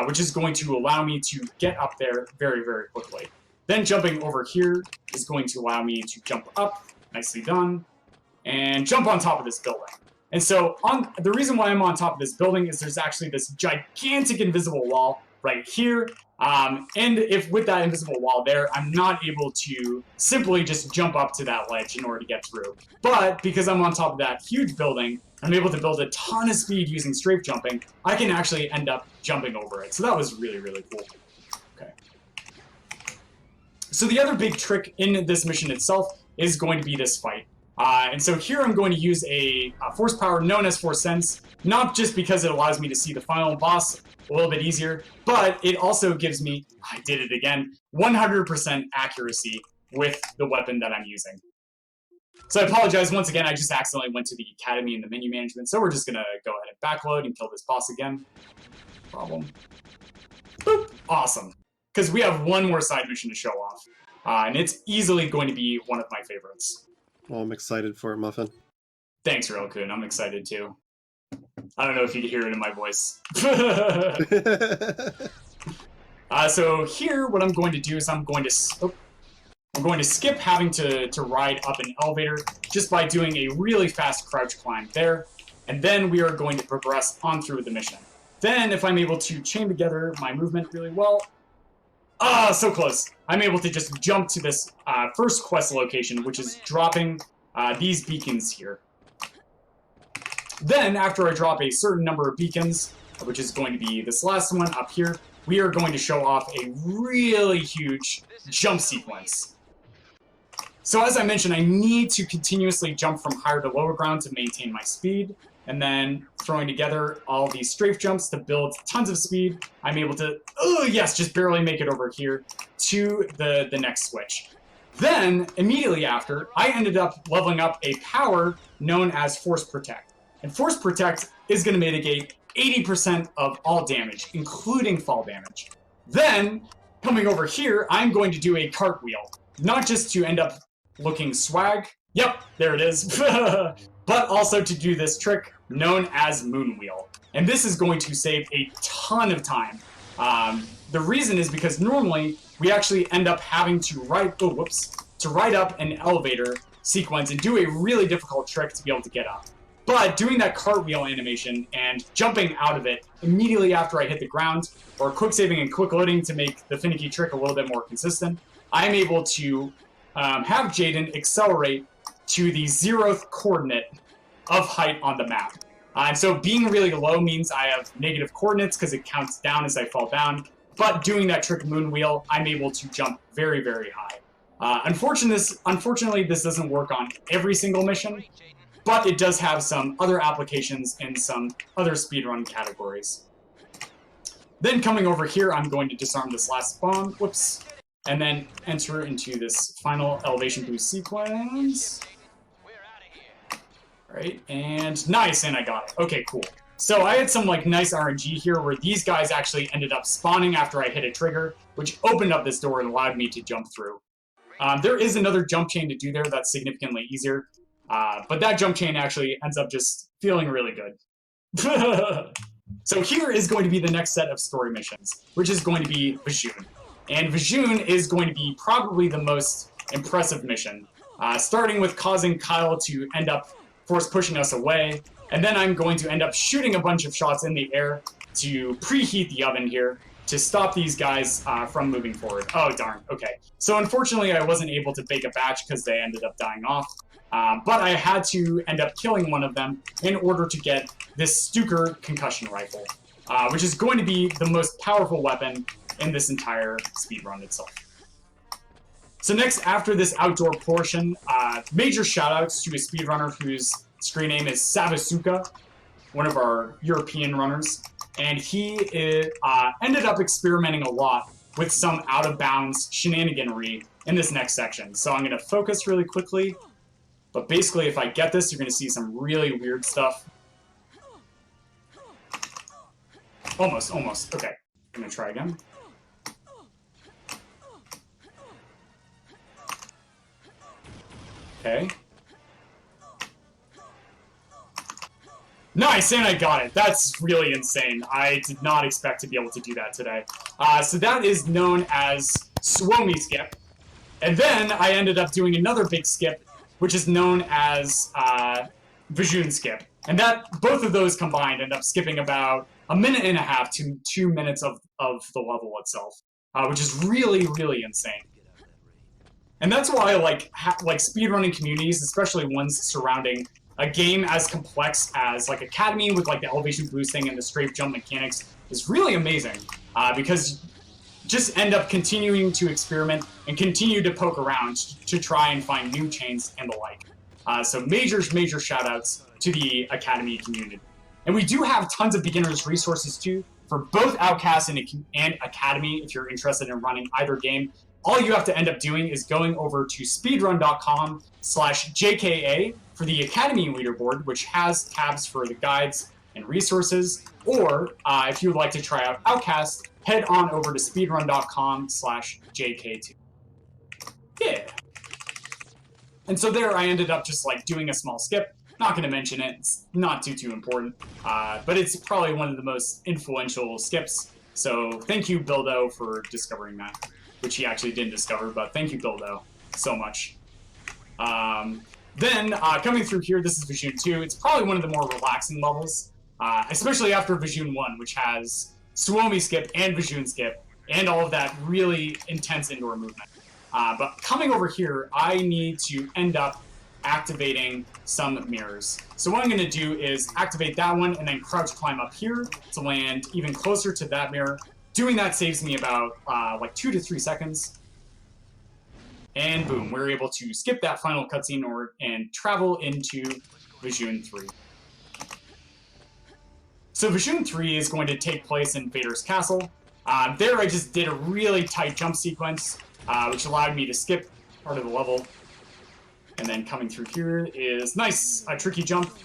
which is going to allow me to get up there very, very quickly. Then jumping over here is going to allow me to jump up, nicely done, and jump on top of this building. And so the reason why I'm on top of this building is there's actually this gigantic invisible wall right here. And if with that invisible wall there, I'm not able to simply just jump up to that ledge in order to get through. But because I'm on top of that huge building, I'm able to build a ton of speed using strafe jumping. I can actually end up jumping over it. So that was really, really cool. Okay. So the other big trick in this mission itself is going to be this fight. And so here I'm going to use a force power known as Force Sense, not just because it allows me to see the final boss a little bit easier, but it also gives me, I did it again, 100% accuracy with the weapon that I'm using. So I apologize once again, I just accidentally went to the Academy in the menu management, so we're just going to go ahead and backload and kill this boss again. Problem. Boop. Awesome. Because we have one more side mission to show off, and it's easily going to be one of my favorites. Well, I'm excited for it, Muffin. Thanks, Relkun. I'm excited too. I don't know if you can hear it in my voice. So here, what I'm going to do is I'm going to skip having to ride up an elevator just by doing a really fast crouch climb there, and then we are going to progress on through the mission. Then, if I'm able to chain together my movement really well, so close. I'm able to just jump to this first quest location, which is dropping these beacons here. Then, after I drop a certain number of beacons, which is going to be this last one up here, we are going to show off a really huge jump sequence. So as I mentioned, I need to continuously jump from higher to lower ground to maintain my speed, and then throwing together all these strafe jumps to build tons of speed. I'm able to, oh yes, just barely make it over here to the next switch. Then, immediately after, I ended up leveling up a power known as Force Protect. And Force Protect is going to mitigate 80% of all damage, including fall damage. Then, coming over here, I'm going to do a cartwheel. Not just to end up looking swag. Yep, there it is. But also to do this trick known as Moonwheel. And this is going to save a ton of time. The reason is because normally we actually end up having to write up an elevator sequence and do a really difficult trick to be able to get up. But doing that cartwheel animation and jumping out of it immediately after I hit the ground, or quick saving and quick loading to make the finicky trick a little bit more consistent, I'm able to have Jaden accelerate to the 0th coordinate of height on the map. And so being really low means I have negative coordinates because it counts down as I fall down. But doing that trick Moonwheel, I'm able to jump very, very high. Unfortunately, this doesn't work on every single mission, but it does have some other applications in some other speedrun categories. Then coming over here, I'm going to disarm this last spawn, and then enter into this final elevation boost sequence. Right, and nice, and I got it. Okay, cool. So I had some nice RNG here where these guys actually ended up spawning after I hit a trigger, which opened up this door and allowed me to jump through. There is another jump chain to do there that's significantly easier, but that jump chain actually ends up just feeling really good. So here is going to be the next set of story missions, which is going to be Vajun. And Vajun is going to be probably the most impressive mission, starting with causing Kyle to end up force pushing us away, and then I'm going to end up shooting a bunch of shots in the air to preheat the oven here to stop these guys from moving forward. Oh, darn. Okay. So unfortunately, I wasn't able to bake a batch because they ended up dying off, but I had to end up killing one of them in order to get this Stuker concussion rifle, which is going to be the most powerful weapon in this entire speedrun itself. So next, after this outdoor portion, major shoutouts to a speedrunner whose screen name is Savasuka, one of our European runners, and he ended up experimenting a lot with some out-of-bounds shenaniganry in this next section. So I'm going to focus really quickly, but basically if I get this, you're going to see some really weird stuff. Almost. Okay, I'm going to try again. Okay. Nice, and I got it. That's really insane. I did not expect to be able to do that today. So that is known as Suomi skip. And then I ended up doing another big skip, which is known as Vajun skip. And both of those combined end up skipping about 1.5 minutes to 2 minutes of the level itself, which is really, really insane. And that's why I like speedrunning communities, especially ones surrounding a game as complex as Academy with the elevation boosting and the strafe jump mechanics is really amazing, because just end up continuing to experiment and continue to poke around to try and find new chains and the like. So major shout outs to the Academy community. And we do have tons of beginners resources too for both Outcast and Academy if you're interested in running either game. All you have to end up doing is going over to speedrun.com/JKA for the Academy leaderboard, which has tabs for the guides and resources. Or if you would like to try out Outcast, head on over to speedrun.com/JK2. Yeah. And so there I ended up just doing a small skip. Not going to mention it. It's not too important. But it's probably one of the most influential skips. So thank you, Bildo, for discovering that. Which he actually didn't discover, but thank you, Bildo, so much. Then, coming through here, this is Vajun 2. It's probably one of the more relaxing levels, especially after Vajun 1, which has Suomi skip and Vajun skip, and all of that really intense indoor movement. But coming over here, I need to end up activating some mirrors. So what I'm going to do is activate that one and then crouch climb up here to land even closer to that mirror. Doing that saves me about 2 to 3 seconds. And boom, we're able to skip that final cutscene and travel into Vajun 3. So Vishoon 3 is going to take place in Vader's castle. There I just did a really tight jump sequence, which allowed me to skip part of the level. And then coming through here is nice, a tricky jump.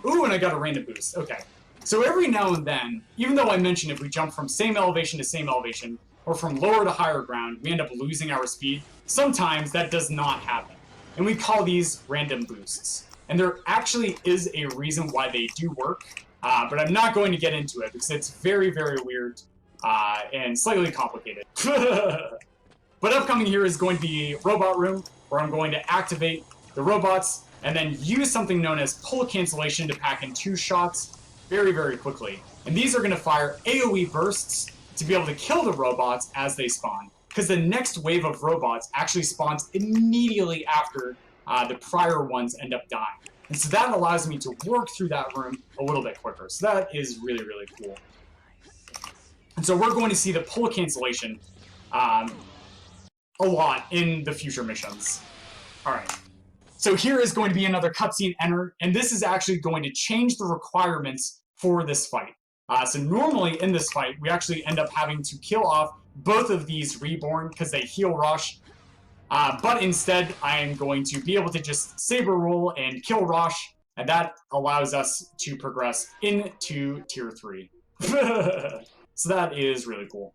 Ooh, and I got a random boost. Okay. So every now and then, even though I mentioned if we jump from same elevation to same elevation, or from lower to higher ground, we end up losing our speed, sometimes that does not happen. And we call these random boosts. And there actually is a reason why they do work, but I'm not going to get into it because it's very, very weird and slightly complicated. But upcoming here is going to be Robot Room, where I'm going to activate the robots and then use something known as pull cancellation to pack in 2 shots very, very quickly. And these are going to fire AoE bursts to be able to kill the robots as they spawn, because the next wave of robots actually spawns immediately after the prior ones end up dying. And so that allows me to work through that room a little bit quicker. So that is really, really cool. And so we're going to see the pull cancellation a lot in the future missions. All right. So here is going to be another cutscene enter, and this is actually going to change the requirements for this fight. So normally in this fight, we actually end up having to kill off both of these Reborn because they heal rush. But instead, I am going to be able to just saber roll and kill Rosh, and that allows us to progress into Tier 3. So that is really cool.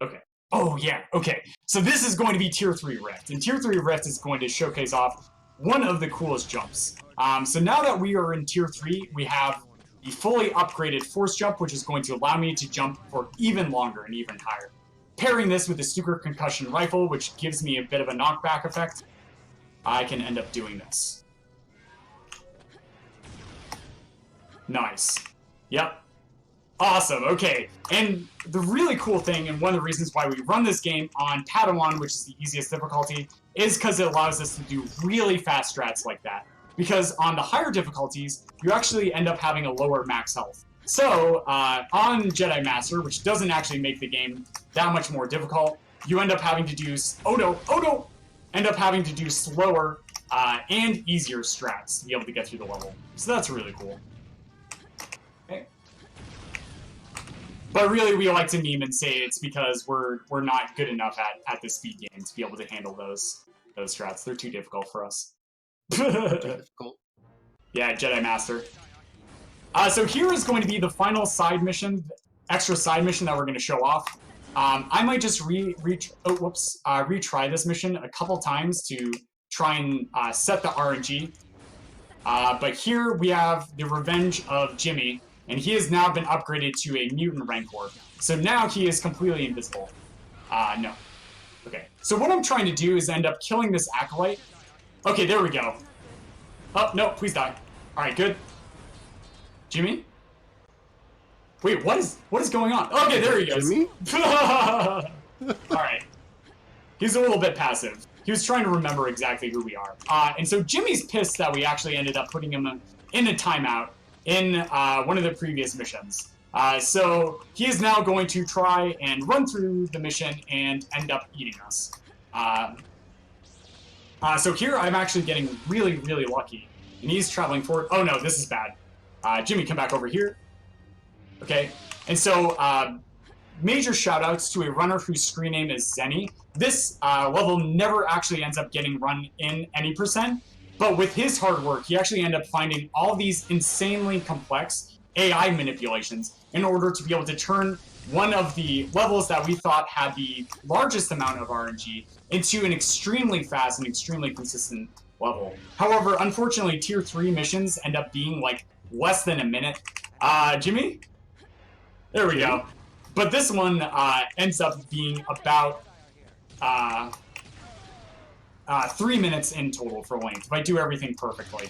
Okay. Oh, yeah, okay. So this is going to be Tier 3 Rift, and Tier 3 Rift is going to showcase off one of the coolest jumps. So now that we are in Tier 3, we have the fully upgraded Force Jump, which is going to allow me to jump for even longer and even higher. Pairing this with the Stuker Concussion Rifle, which gives me a bit of a knockback effect, I can end up doing this. Nice. Yep. Awesome, okay. And the really cool thing, and one of the reasons why we run this game on Padawan, which is the easiest difficulty, is because it allows us to do really fast strats like that. Because on the higher difficulties, you actually end up having a lower max health. So, on Jedi Master, which doesn't actually make the game that much more difficult, you end up having to do, end up having to do slower and easier strats to be able to get through the level. So that's really cool. Okay. But really, we like to meme and say it's because we're not good enough at this speed game to be able to handle those strats. They're too difficult for us. Difficult. Yeah, Jedi Master. So here is going to be the final side mission, extra side mission that we're going to show off. I might just retry this mission a couple times to try and set the RNG. But here we have the Revenge of Jimmy, and he has now been upgraded to a Mutant Rancor. So now he is completely invisible. No. Okay, so what I'm trying to do is end up killing this Acolyte. Okay, there we go. Oh, no, please die. Alright, good. Jimmy? Wait, what is going on? Okay, there he goes. Jimmy? Alright. He's a little bit passive. He was trying to remember exactly who we are. And so Jimmy's pissed that we actually ended up putting him in a timeout in one of the previous missions. So he is now going to try and run through the mission and end up eating us. So here I'm actually getting really, really lucky. And he's traveling forward. Oh no, this is bad. Jimmy, come back over here. Okay. And so major shoutouts to a runner whose screen name is Zenny. This level never actually ends up getting run in any %, but with his hard work, he actually ended up finding all these insanely complex AI manipulations in order to be able to turn one of the levels that we thought had the largest amount of RNG into an extremely fast and extremely consistent level. However, unfortunately, Tier 3 missions end up being like less than a minute. Jimmy? There we go. But this one ends up being about 3 minutes in total for length, if I do everything perfectly.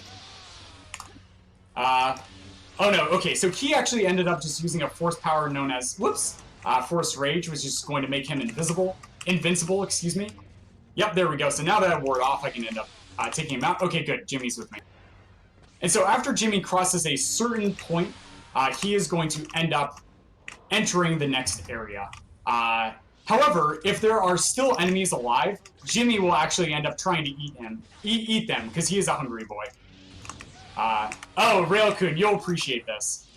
Oh no, okay, so he actually ended up just using a force power known as, Force Rage, which is going to make him invincible, excuse me. Yep, there we go. So now that I ward off, I can end up taking him out. Okay, good, Jimmy's with me. And so after Jimmy crosses a certain point, he is going to end up entering the next area. However, if there are still enemies alive, Jimmy will actually end up trying to eat them, because he is a hungry boy. Oh, Railkun, you'll appreciate this.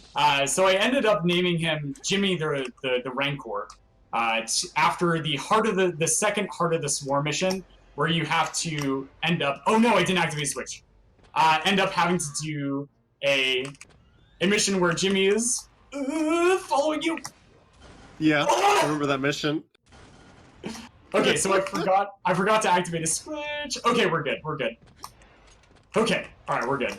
So I ended up naming him Jimmy the Rancor. After the second Heart of the Swarm mission, where you have to end up. Oh no, I didn't activate switch. End up having to do a mission where Jimmy is following you. Yeah, I remember that mission. Okay, so I forgot to activate a switch. Okay, we're good. Okay, all right, we're good.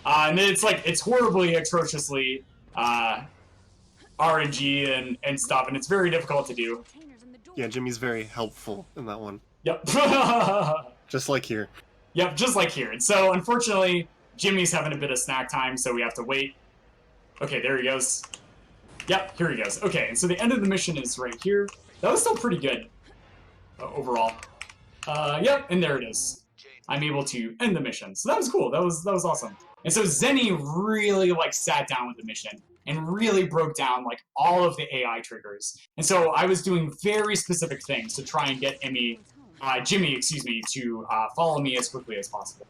And then it's horribly, atrociously RNG and stuff, and it's very difficult to do. Yeah, Jimmy's very helpful in that one. Yep. Just like here. Yep, just like here. And so, unfortunately, Jimmy's having a bit of snack time, so we have to wait. Okay, there he goes. Yep, here he goes. Okay, and so the end of the mission is right here. That was still pretty good overall. Yep, and there it is. I'm able to end the mission. So that was cool. That was awesome. And so Zenny really sat down with the mission and really broke down all of the AI triggers. And so I was doing very specific things to try and get Jimmy, to follow me as quickly as possible.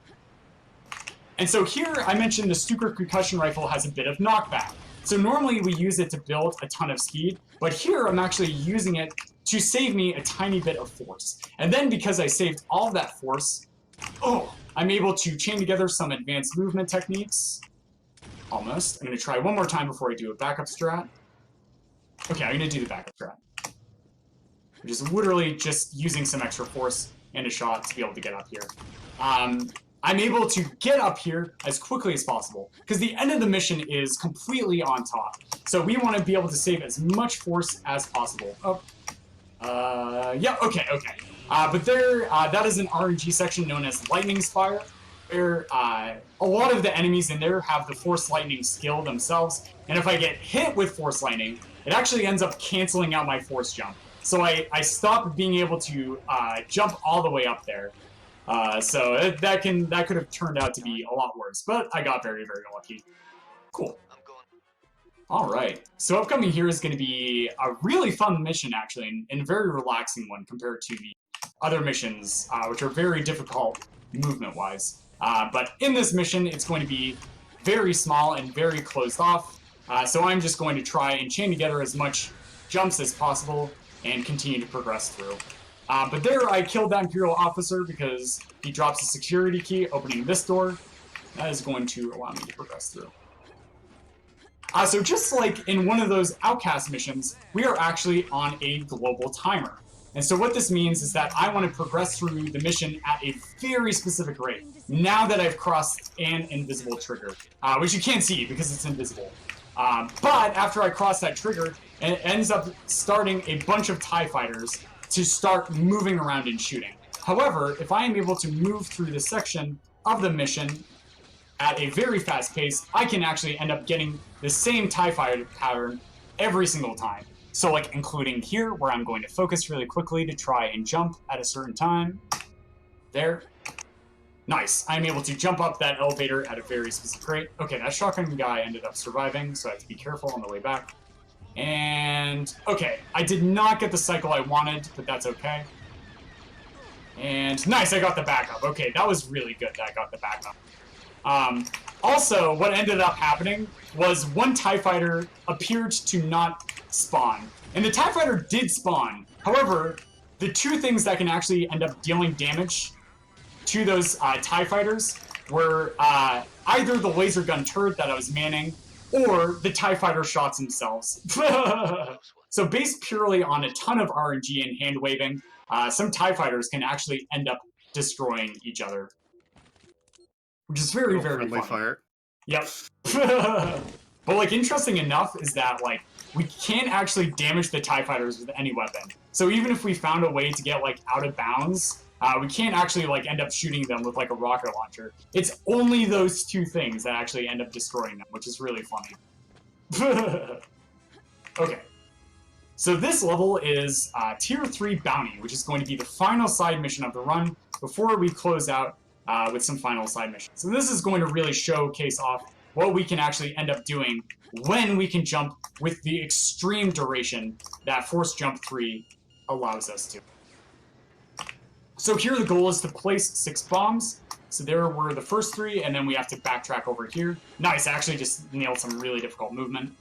And so here I mentioned the Stuker concussion rifle has a bit of knockback. So normally we use it to build a ton of speed, but here I'm actually using it to save me a tiny bit of force. And then because I saved all of that force, I'm able to chain together some advanced movement techniques. Almost. I'm going to try one more time before I do a backup strat. Okay, I'm going to do the backup strat. Which is literally just using some extra force and a shot to be able to get up here. I'm able to get up here as quickly as possible, because the end of the mission is completely on top. So we want to be able to save as much force as possible. Yeah, okay. But that is an RNG section known as Lightning Spire, where a lot of the enemies in there have the Force Lightning skill themselves, and if I get hit with Force Lightning, it actually ends up canceling out my Force Jump. So I stop being able to jump all the way up there. So that could have turned out to be a lot worse, but I got very, very lucky. Cool. All right. So upcoming here is going to be a really fun mission, actually, and a very relaxing one compared to the other missions, which are very difficult movement-wise. But in this mission, it's going to be very small and very closed off. So I'm just going to try and chain together as much jumps as possible and continue to progress through. But there I killed that Imperial officer because he drops a security key opening this door. That is going to allow me to progress through. So just like in one of those Outcast missions, we are actually on a global timer. And so what this means is that I want to progress through the mission at a very specific rate, now that I've crossed an invisible trigger, which you can't see because it's invisible. But after I cross that trigger, it ends up starting a bunch of TIE fighters to start moving around and shooting. However, if I am able to move through this section of the mission at a very fast pace, I can actually end up getting the same TIE fighter pattern every single time. So including here, where I'm going to focus really quickly to try and jump at a certain time. There. Nice. I'm able to jump up that elevator at a very specific rate. Okay, that shotgun guy ended up surviving, so I have to be careful on the way back. And, okay, I did not get the cycle I wanted, but that's okay. And, nice, I got the backup. Okay, that was really good that I got the backup. Also, what ended up happening was one TIE fighter appeared to not spawn. And the TIE fighter did spawn. However, the two things that can actually end up dealing damage to those TIE fighters were either the laser gun turret that I was manning, or the TIE fighter shots themselves. So based purely on a ton of RNG and hand waving, some TIE fighters can actually end up destroying each other. Which is very, very fun. Fire. Yep. But interesting enough is that we can't actually damage the TIE fighters with any weapon. So even if we found a way to get out of bounds, we can't actually end up shooting them with a rocket launcher. It's only those two things that actually end up destroying them, which is really funny. Okay. So this level is Tier 3 Bounty, which is going to be the final side mission of the run before we close out with some final side missions. So this is going to really showcase off what we can actually end up doing when we can jump with the extreme duration that Force Jump 3 allows us to. So here the goal is to place 6 bombs. So there were the first 3, and then we have to backtrack over here. Nice, I actually just nailed some really difficult movement.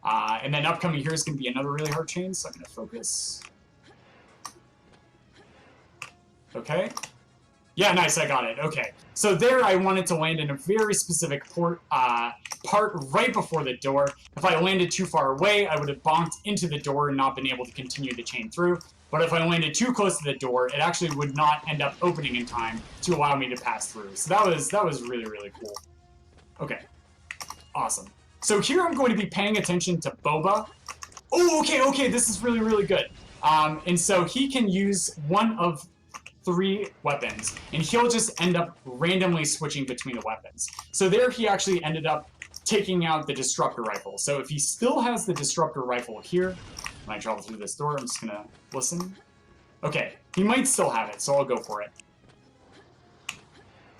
And then upcoming here is going to be another really hard chain, so I'm going to focus. Okay. Yeah, nice, I got it. Okay. So there I wanted to land in a very specific part right before the door. If I landed too far away, I would have bonked into the door and not been able to continue the chain through. But if I landed too close to the door, it actually would not end up opening in time to allow me to pass through. So that was really, really cool. Okay. Awesome. So here I'm going to be paying attention to Boba. Oh, okay, this is really, really good. And so he can use one of 3 weapons, and he'll just end up randomly switching between the weapons. So there he actually ended up taking out the Disruptor Rifle. So if he still has the Disruptor Rifle here, when I travel through this door, I'm just gonna listen. Okay, he might still have it, so I'll go for it.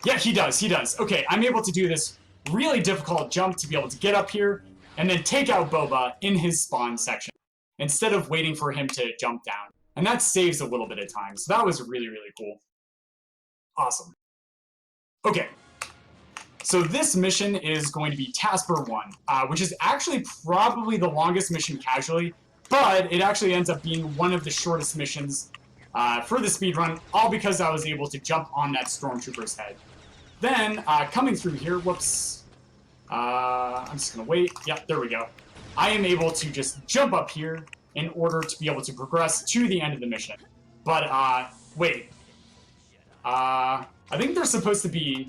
Yeah, he does. Okay, I'm able to do this really difficult jump to be able to get up here and then take out Boba in his spawn section instead of waiting for him to jump down. And that saves a little bit of time. So that was really, really cool. Awesome. Okay. So this mission is going to be Tasper 1, which is actually probably the longest mission casually, but it actually ends up being one of the shortest missions for the speedrun, all because I was able to jump on that Stormtrooper's head. Then, coming through here, whoops. I'm just going to wait. Yep, there we go. I am able to just jump up here in order to be able to progress to the end of the mission. But, wait. I think there's supposed to be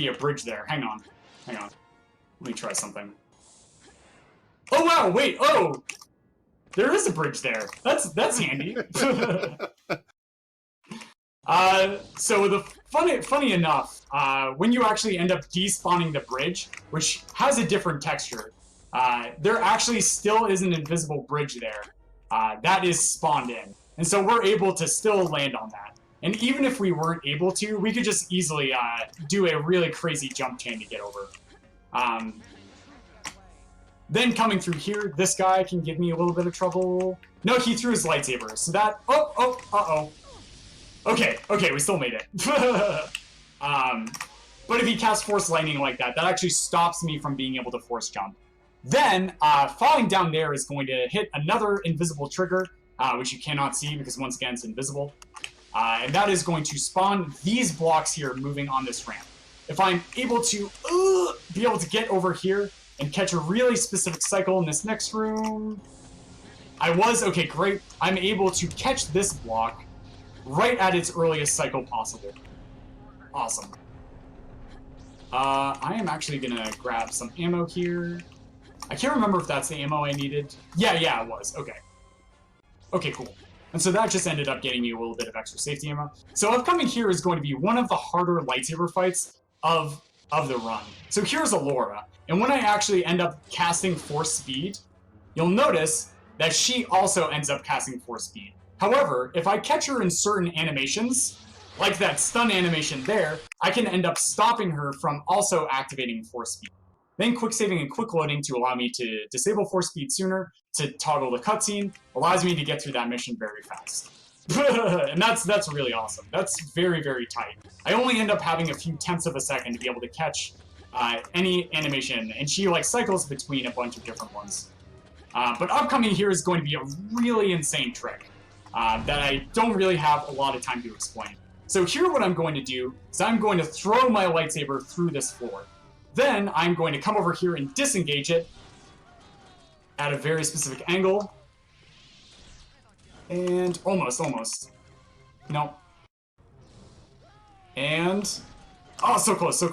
a bridge there. Hang on. Let me try something. Oh, wow, wait, oh! There is a bridge there. That's handy. So the funny enough, when you actually end up despawning the bridge, which has a different texture, there actually still is an invisible bridge there that is spawned in. And so we're able to still land on that. And even if we weren't able to, we could just easily do a really crazy jump chain to get over. Then coming through here, this guy can give me a little bit of trouble. No, he threw his lightsaber, so that... uh-oh. Okay, we still made it. But if he casts Force Lightning like that, that actually stops me from being able to Force Jump. Then, falling down there is going to hit another invisible trigger, which you cannot see because, once again, it's invisible. And that is going to spawn these blocks here moving on this ramp. If I'm able to be able to get over here and catch a really specific cycle in this next room... Okay, great. I'm able to catch this block right at its earliest cycle possible. Awesome. I am actually gonna grab some ammo here. I can't remember if that's the ammo I needed. Yeah, it was. Okay, cool. And so that just ended up getting you a little bit of extra safety ammo. So upcoming here is going to be one of the harder lightsaber fights of the run. So here's Alora, and when I actually end up casting Force Speed, you'll notice that she also ends up casting Force Speed. However, if I catch her in certain animations, like that stun animation there, I can end up stopping her from also activating Force Speed. Then quick saving and quick loading to allow me to disable Force Speed sooner, to toggle the cutscene, allows me to get through that mission very fast. And that's really awesome. That's very, very tight. I only end up having a few tenths of a second to be able to catch any animation, and she cycles between a bunch of different ones. But upcoming here is going to be a really insane trick that I don't really have a lot of time to explain. So here what I'm going to do is I'm going to throw my lightsaber through this floor. Then I'm going to come over here and disengage it at a very specific angle. And almost. No. And... oh, so close. So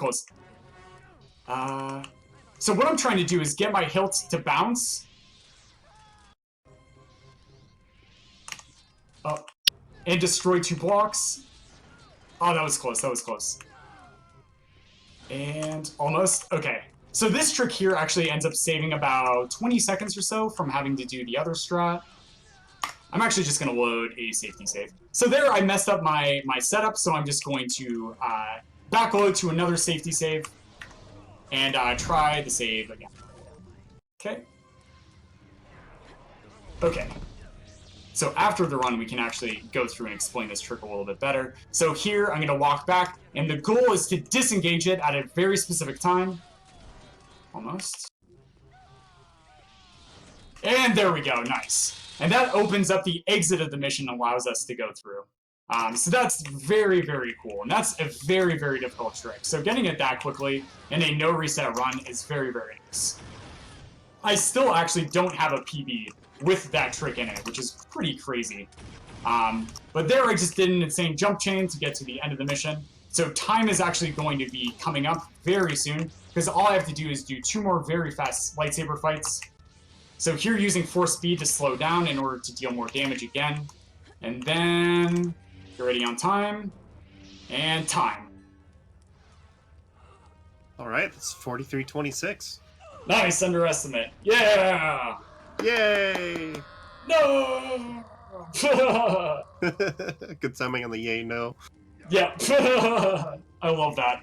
what I'm trying to do is get my hilt to bounce. Oh. And destroy 2 blocks. Oh, that was close. And almost. Okay. So this trick here actually ends up saving about 20 seconds or so from having to do the other strat. I'm actually just going to load a safety save. So there I messed up my setup, so I'm just going to backload to another safety save and try the save again. Okay. So after the run, we can actually go through and explain this trick a little bit better. So here, I'm going to walk back, and the goal is to disengage it at a very specific time. Almost. And there we go, nice. And that opens up the exit of the mission and allows us to go through. So that's very, very cool. And that's a very, very difficult trick. So getting it that quickly in a no reset run is very, very nice. I still actually don't have a PB with that trick in it, which is pretty crazy. But there I just did an insane jump chain to get to the end of the mission. So time is actually going to be coming up very soon, because all I have to do is do 2 more very fast lightsaber fights. So here using force speed to slow down in order to deal more damage again. And then get ready on time. And time. Alright, that's 43:26. Nice underestimate. Yeah! Yay! No! Good timing on the yay no. Yeah. I love that.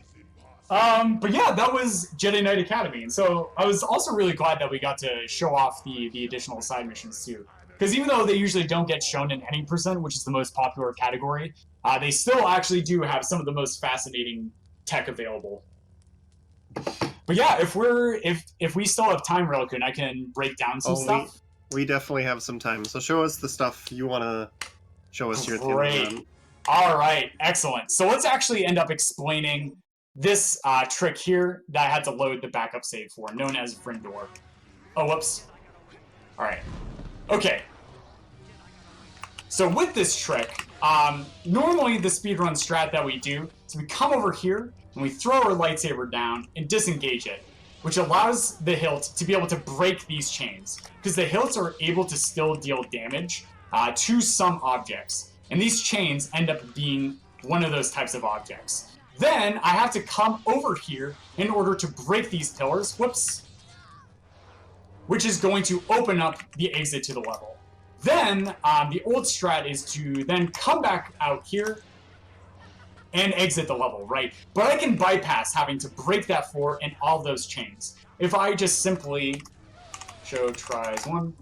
But yeah, that was Jedi Knight Academy. And so I was also really glad that we got to show off the additional side missions too. Because even though they usually don't get shown in any percent, which is the most popular category, they still actually do have some of the most fascinating tech available. But yeah, if we still have time, Relkun, I can break down some stuff. We definitely have some time. So show us the stuff you want to show us here. Great. All right, excellent. So let's actually end up explaining this trick here that I had to load the backup save for, known as Vrindor. Oh, whoops. All right. Okay. So with this trick, normally the speedrun strat that we do is we come over here and we throw our lightsaber down and disengage it, which allows the hilt to be able to break these chains, because the hilts are able to still deal damage to some objects. And these chains end up being one of those types of objects. Then I have to come over here in order to break these pillars, whoops, which is going to open up the exit to the level. Then the old strat is to then come back out here and exit the level, right? But I can bypass having to break that floor and all those chains if I just simply show tries one,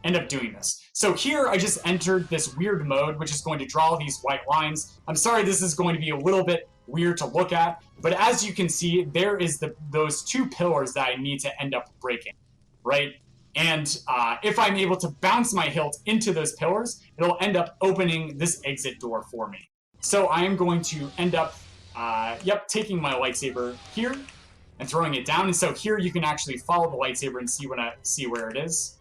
end up doing this. So here I just entered this weird mode, which is going to draw these white lines. I'm sorry this is going to be a little bit weird to look at, but as you can see, there is those 2 pillars that I need to end up breaking, right? And if I'm able to bounce my hilt into those pillars, it'll end up opening this exit door for me. So I am going to end up, taking my lightsaber here and throwing it down. And so here you can actually follow the lightsaber and see where it is.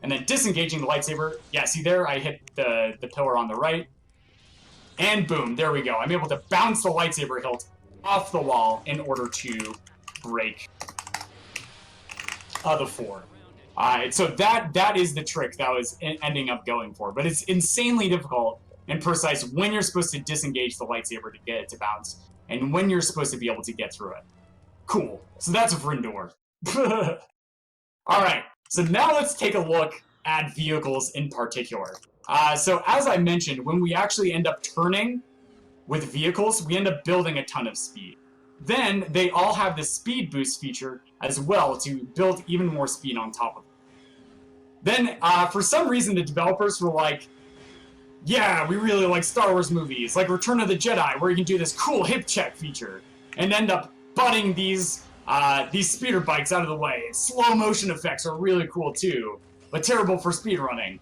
And then disengaging the lightsaber. Yeah, see there, I hit the pillar on the right. And boom, there we go. I'm able to bounce the lightsaber hilt off the wall in order to break the 4. So that is the trick that I was ending up going for. But it's insanely difficult and precise when you're supposed to disengage the lightsaber to get it to bounce, and when you're supposed to be able to get through it. Cool. So that's Vrindor. Alright, so now let's take a look at vehicles in particular. So as I mentioned, when we actually end up turning with vehicles, we end up building a ton of speed. Then they all have the speed boost feature as well to build even more speed on top of it. Then, for some reason, the developers were like, yeah, we really like Star Wars movies, like Return of the Jedi, where you can do this cool hip check feature, and end up butting these speeder bikes out of the way. Slow motion effects are really cool too, but terrible for speedrunning.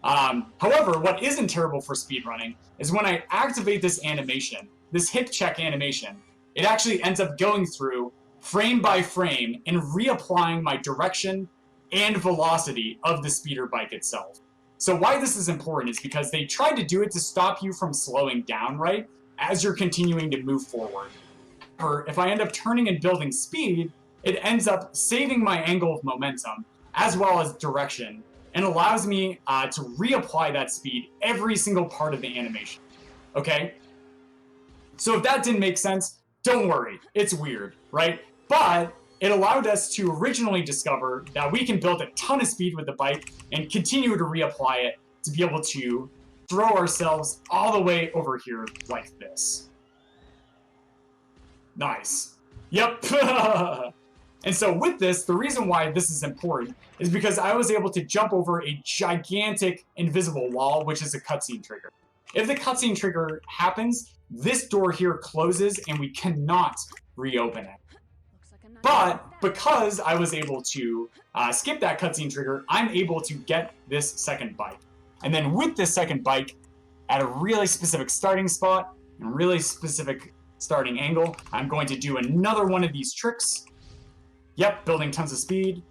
However, what isn't terrible for speedrunning is when I activate this animation, this hip check animation, it actually ends up going through frame by frame and reapplying my direction and velocity of the speeder bike itself. So why this is important is because they tried to do it to stop you from slowing down, right, as you're continuing to move forward. Or if I end up turning and building speed, it ends up saving my angle of momentum as well as direction, and allows me to reapply that speed every single part of the animation. Okay? So if that didn't make sense, don't worry. It's weird, right? But it allowed us to originally discover that we can build a ton of speed with the bike and continue to reapply it to be able to throw ourselves all the way over here like this. Nice. Yep. And so with this, the reason why this is important is because I was able to jump over a gigantic invisible wall, which is a cutscene trigger. If the cutscene trigger happens, this door here closes and we cannot reopen it. But because I was able to skip that cutscene trigger, I'm able to get this second bike. And then with this second bike, at a really specific starting spot and really specific starting angle, I'm going to do another one of these tricks. Yep, building tons of speed.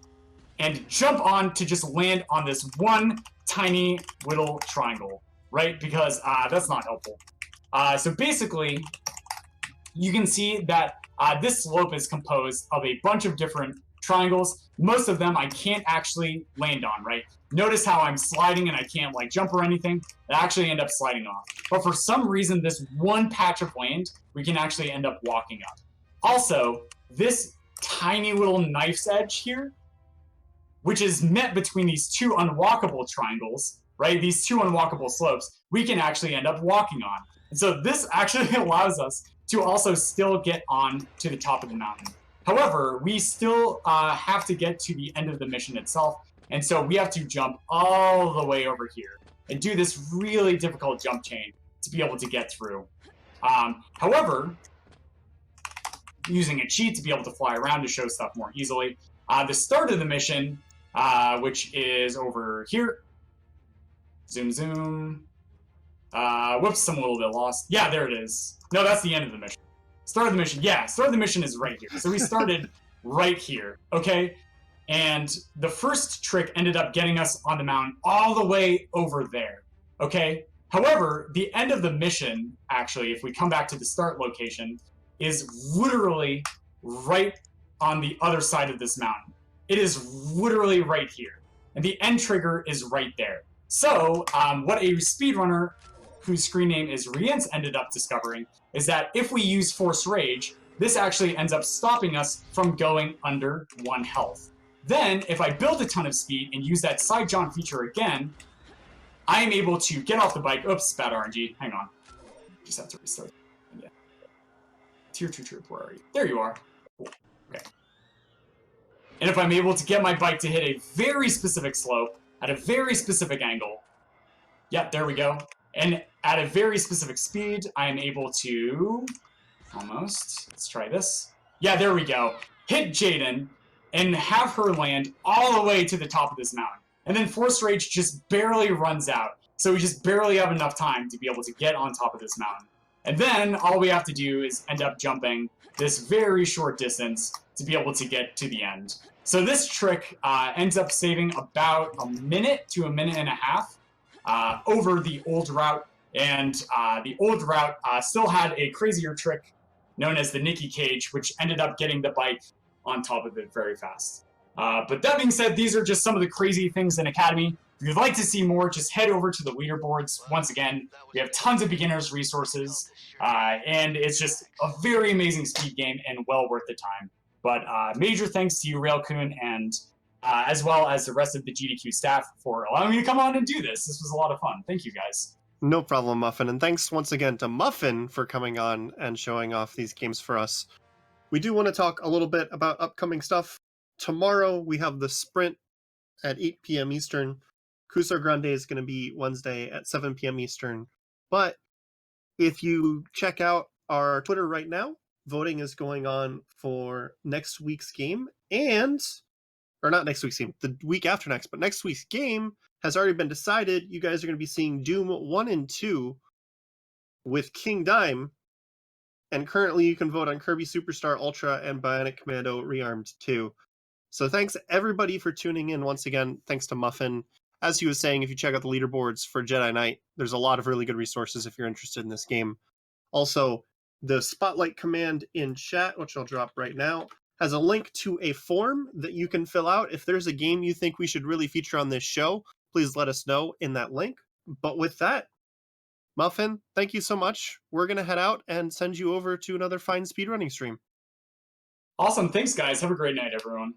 And jump on to just land on this one tiny little triangle, right? Because that's not helpful. So basically, you can see that this slope is composed of a bunch of different triangles. Most of them I can't actually land on, right? Notice how I'm sliding and I can't like jump or anything. I actually end up sliding off. But for some reason, this one patch of land, we can actually end up walking up. Also, this tiny little knife's edge here, which is met between these two unwalkable triangles, right? These two unwalkable slopes, we can actually end up walking on. And so this actually allows us to also still get on to the top of the mountain. However, we still have to get to the end of the mission itself. And so we have to jump all the way over here and do this really difficult jump chain to be able to get through. However, using a cheat to be able to fly around to show stuff more easily. The start of the mission, which is over here. Zoom, zoom. Whoops, I'm a little bit lost. Yeah, there it is. No, that's the end of the mission. Start of the mission. Yeah, start of the mission is right here. So we started right here, okay? And the first trick ended up getting us on the mountain all the way over there, okay? However, the end of the mission, actually, if we come back to the start location, is literally right on the other side of this mountain. It is literally right here. And the end trigger is right there. So what a speedrunner whose screen name is Rience ended up discovering is that if we use Force Rage, this actually ends up stopping us from going under 1 health. Then, if I build a ton of speed and use that side jaunt feature again, I am able to get off the bike. Oops, bad RNG. Hang on. Just have to restart. Yeah. Tier 2 troop, where are you? There you are. Cool. Okay. And if I'm able to get my bike to hit a very specific slope at a very specific angle, yep, there we go. And at a very specific speed, I am able to, almost, let's try this. Yeah, there we go. Hit Jaden and have her land all the way to the top of this mountain. And then Force Rage just barely runs out. So we just barely have enough time to be able to get on top of this mountain. And then all we have to do is end up jumping this very short distance to be able to get to the end. So this trick ends up saving about a minute to a minute and a half over the old route. And the old route still had a crazier trick known as the Nicky Cage, which ended up getting the bike on top of it very fast. But that being said, these are just some of the crazy things in Academy. If you'd like to see more, just head over to the leaderboards. Once again, we have tons of beginners resources, and it's just a very amazing speed game and well worth the time. But major thanks to you, Railcoon, and as well as the rest of the GDQ staff for allowing me to come on and do this. This was a lot of fun. Thank you, guys. No problem, Muffin. And thanks once again to Muffin for coming on and showing off these games for us. We do want to talk a little bit about upcoming stuff. Tomorrow we have the sprint at 8 p.m. Eastern. Kusar Grande is going to be Wednesday at 7 p.m. Eastern. But if you check out our Twitter right now, voting is going on for next week's game or not next week's game, the week after next, but next week's game has already been decided. You guys are going to be seeing Doom 1 and 2 with King Dime. And currently you can vote on Kirby Superstar Ultra and Bionic Commando Rearmed 2. So thanks everybody for tuning in once again. Thanks to Muffin. As he was saying, if you check out the leaderboards for Jedi Knight, there's a lot of really good resources if you're interested in this game. Also, the Spotlight command in chat, which I'll drop right now, has a link to a form that you can fill out. If there's a game you think we should really feature on this show, please let us know in that link. But with that, Muffin, thank you so much. We're going to head out and send you over to another fine speedrunning stream. Awesome. Thanks, guys. Have a great night, everyone.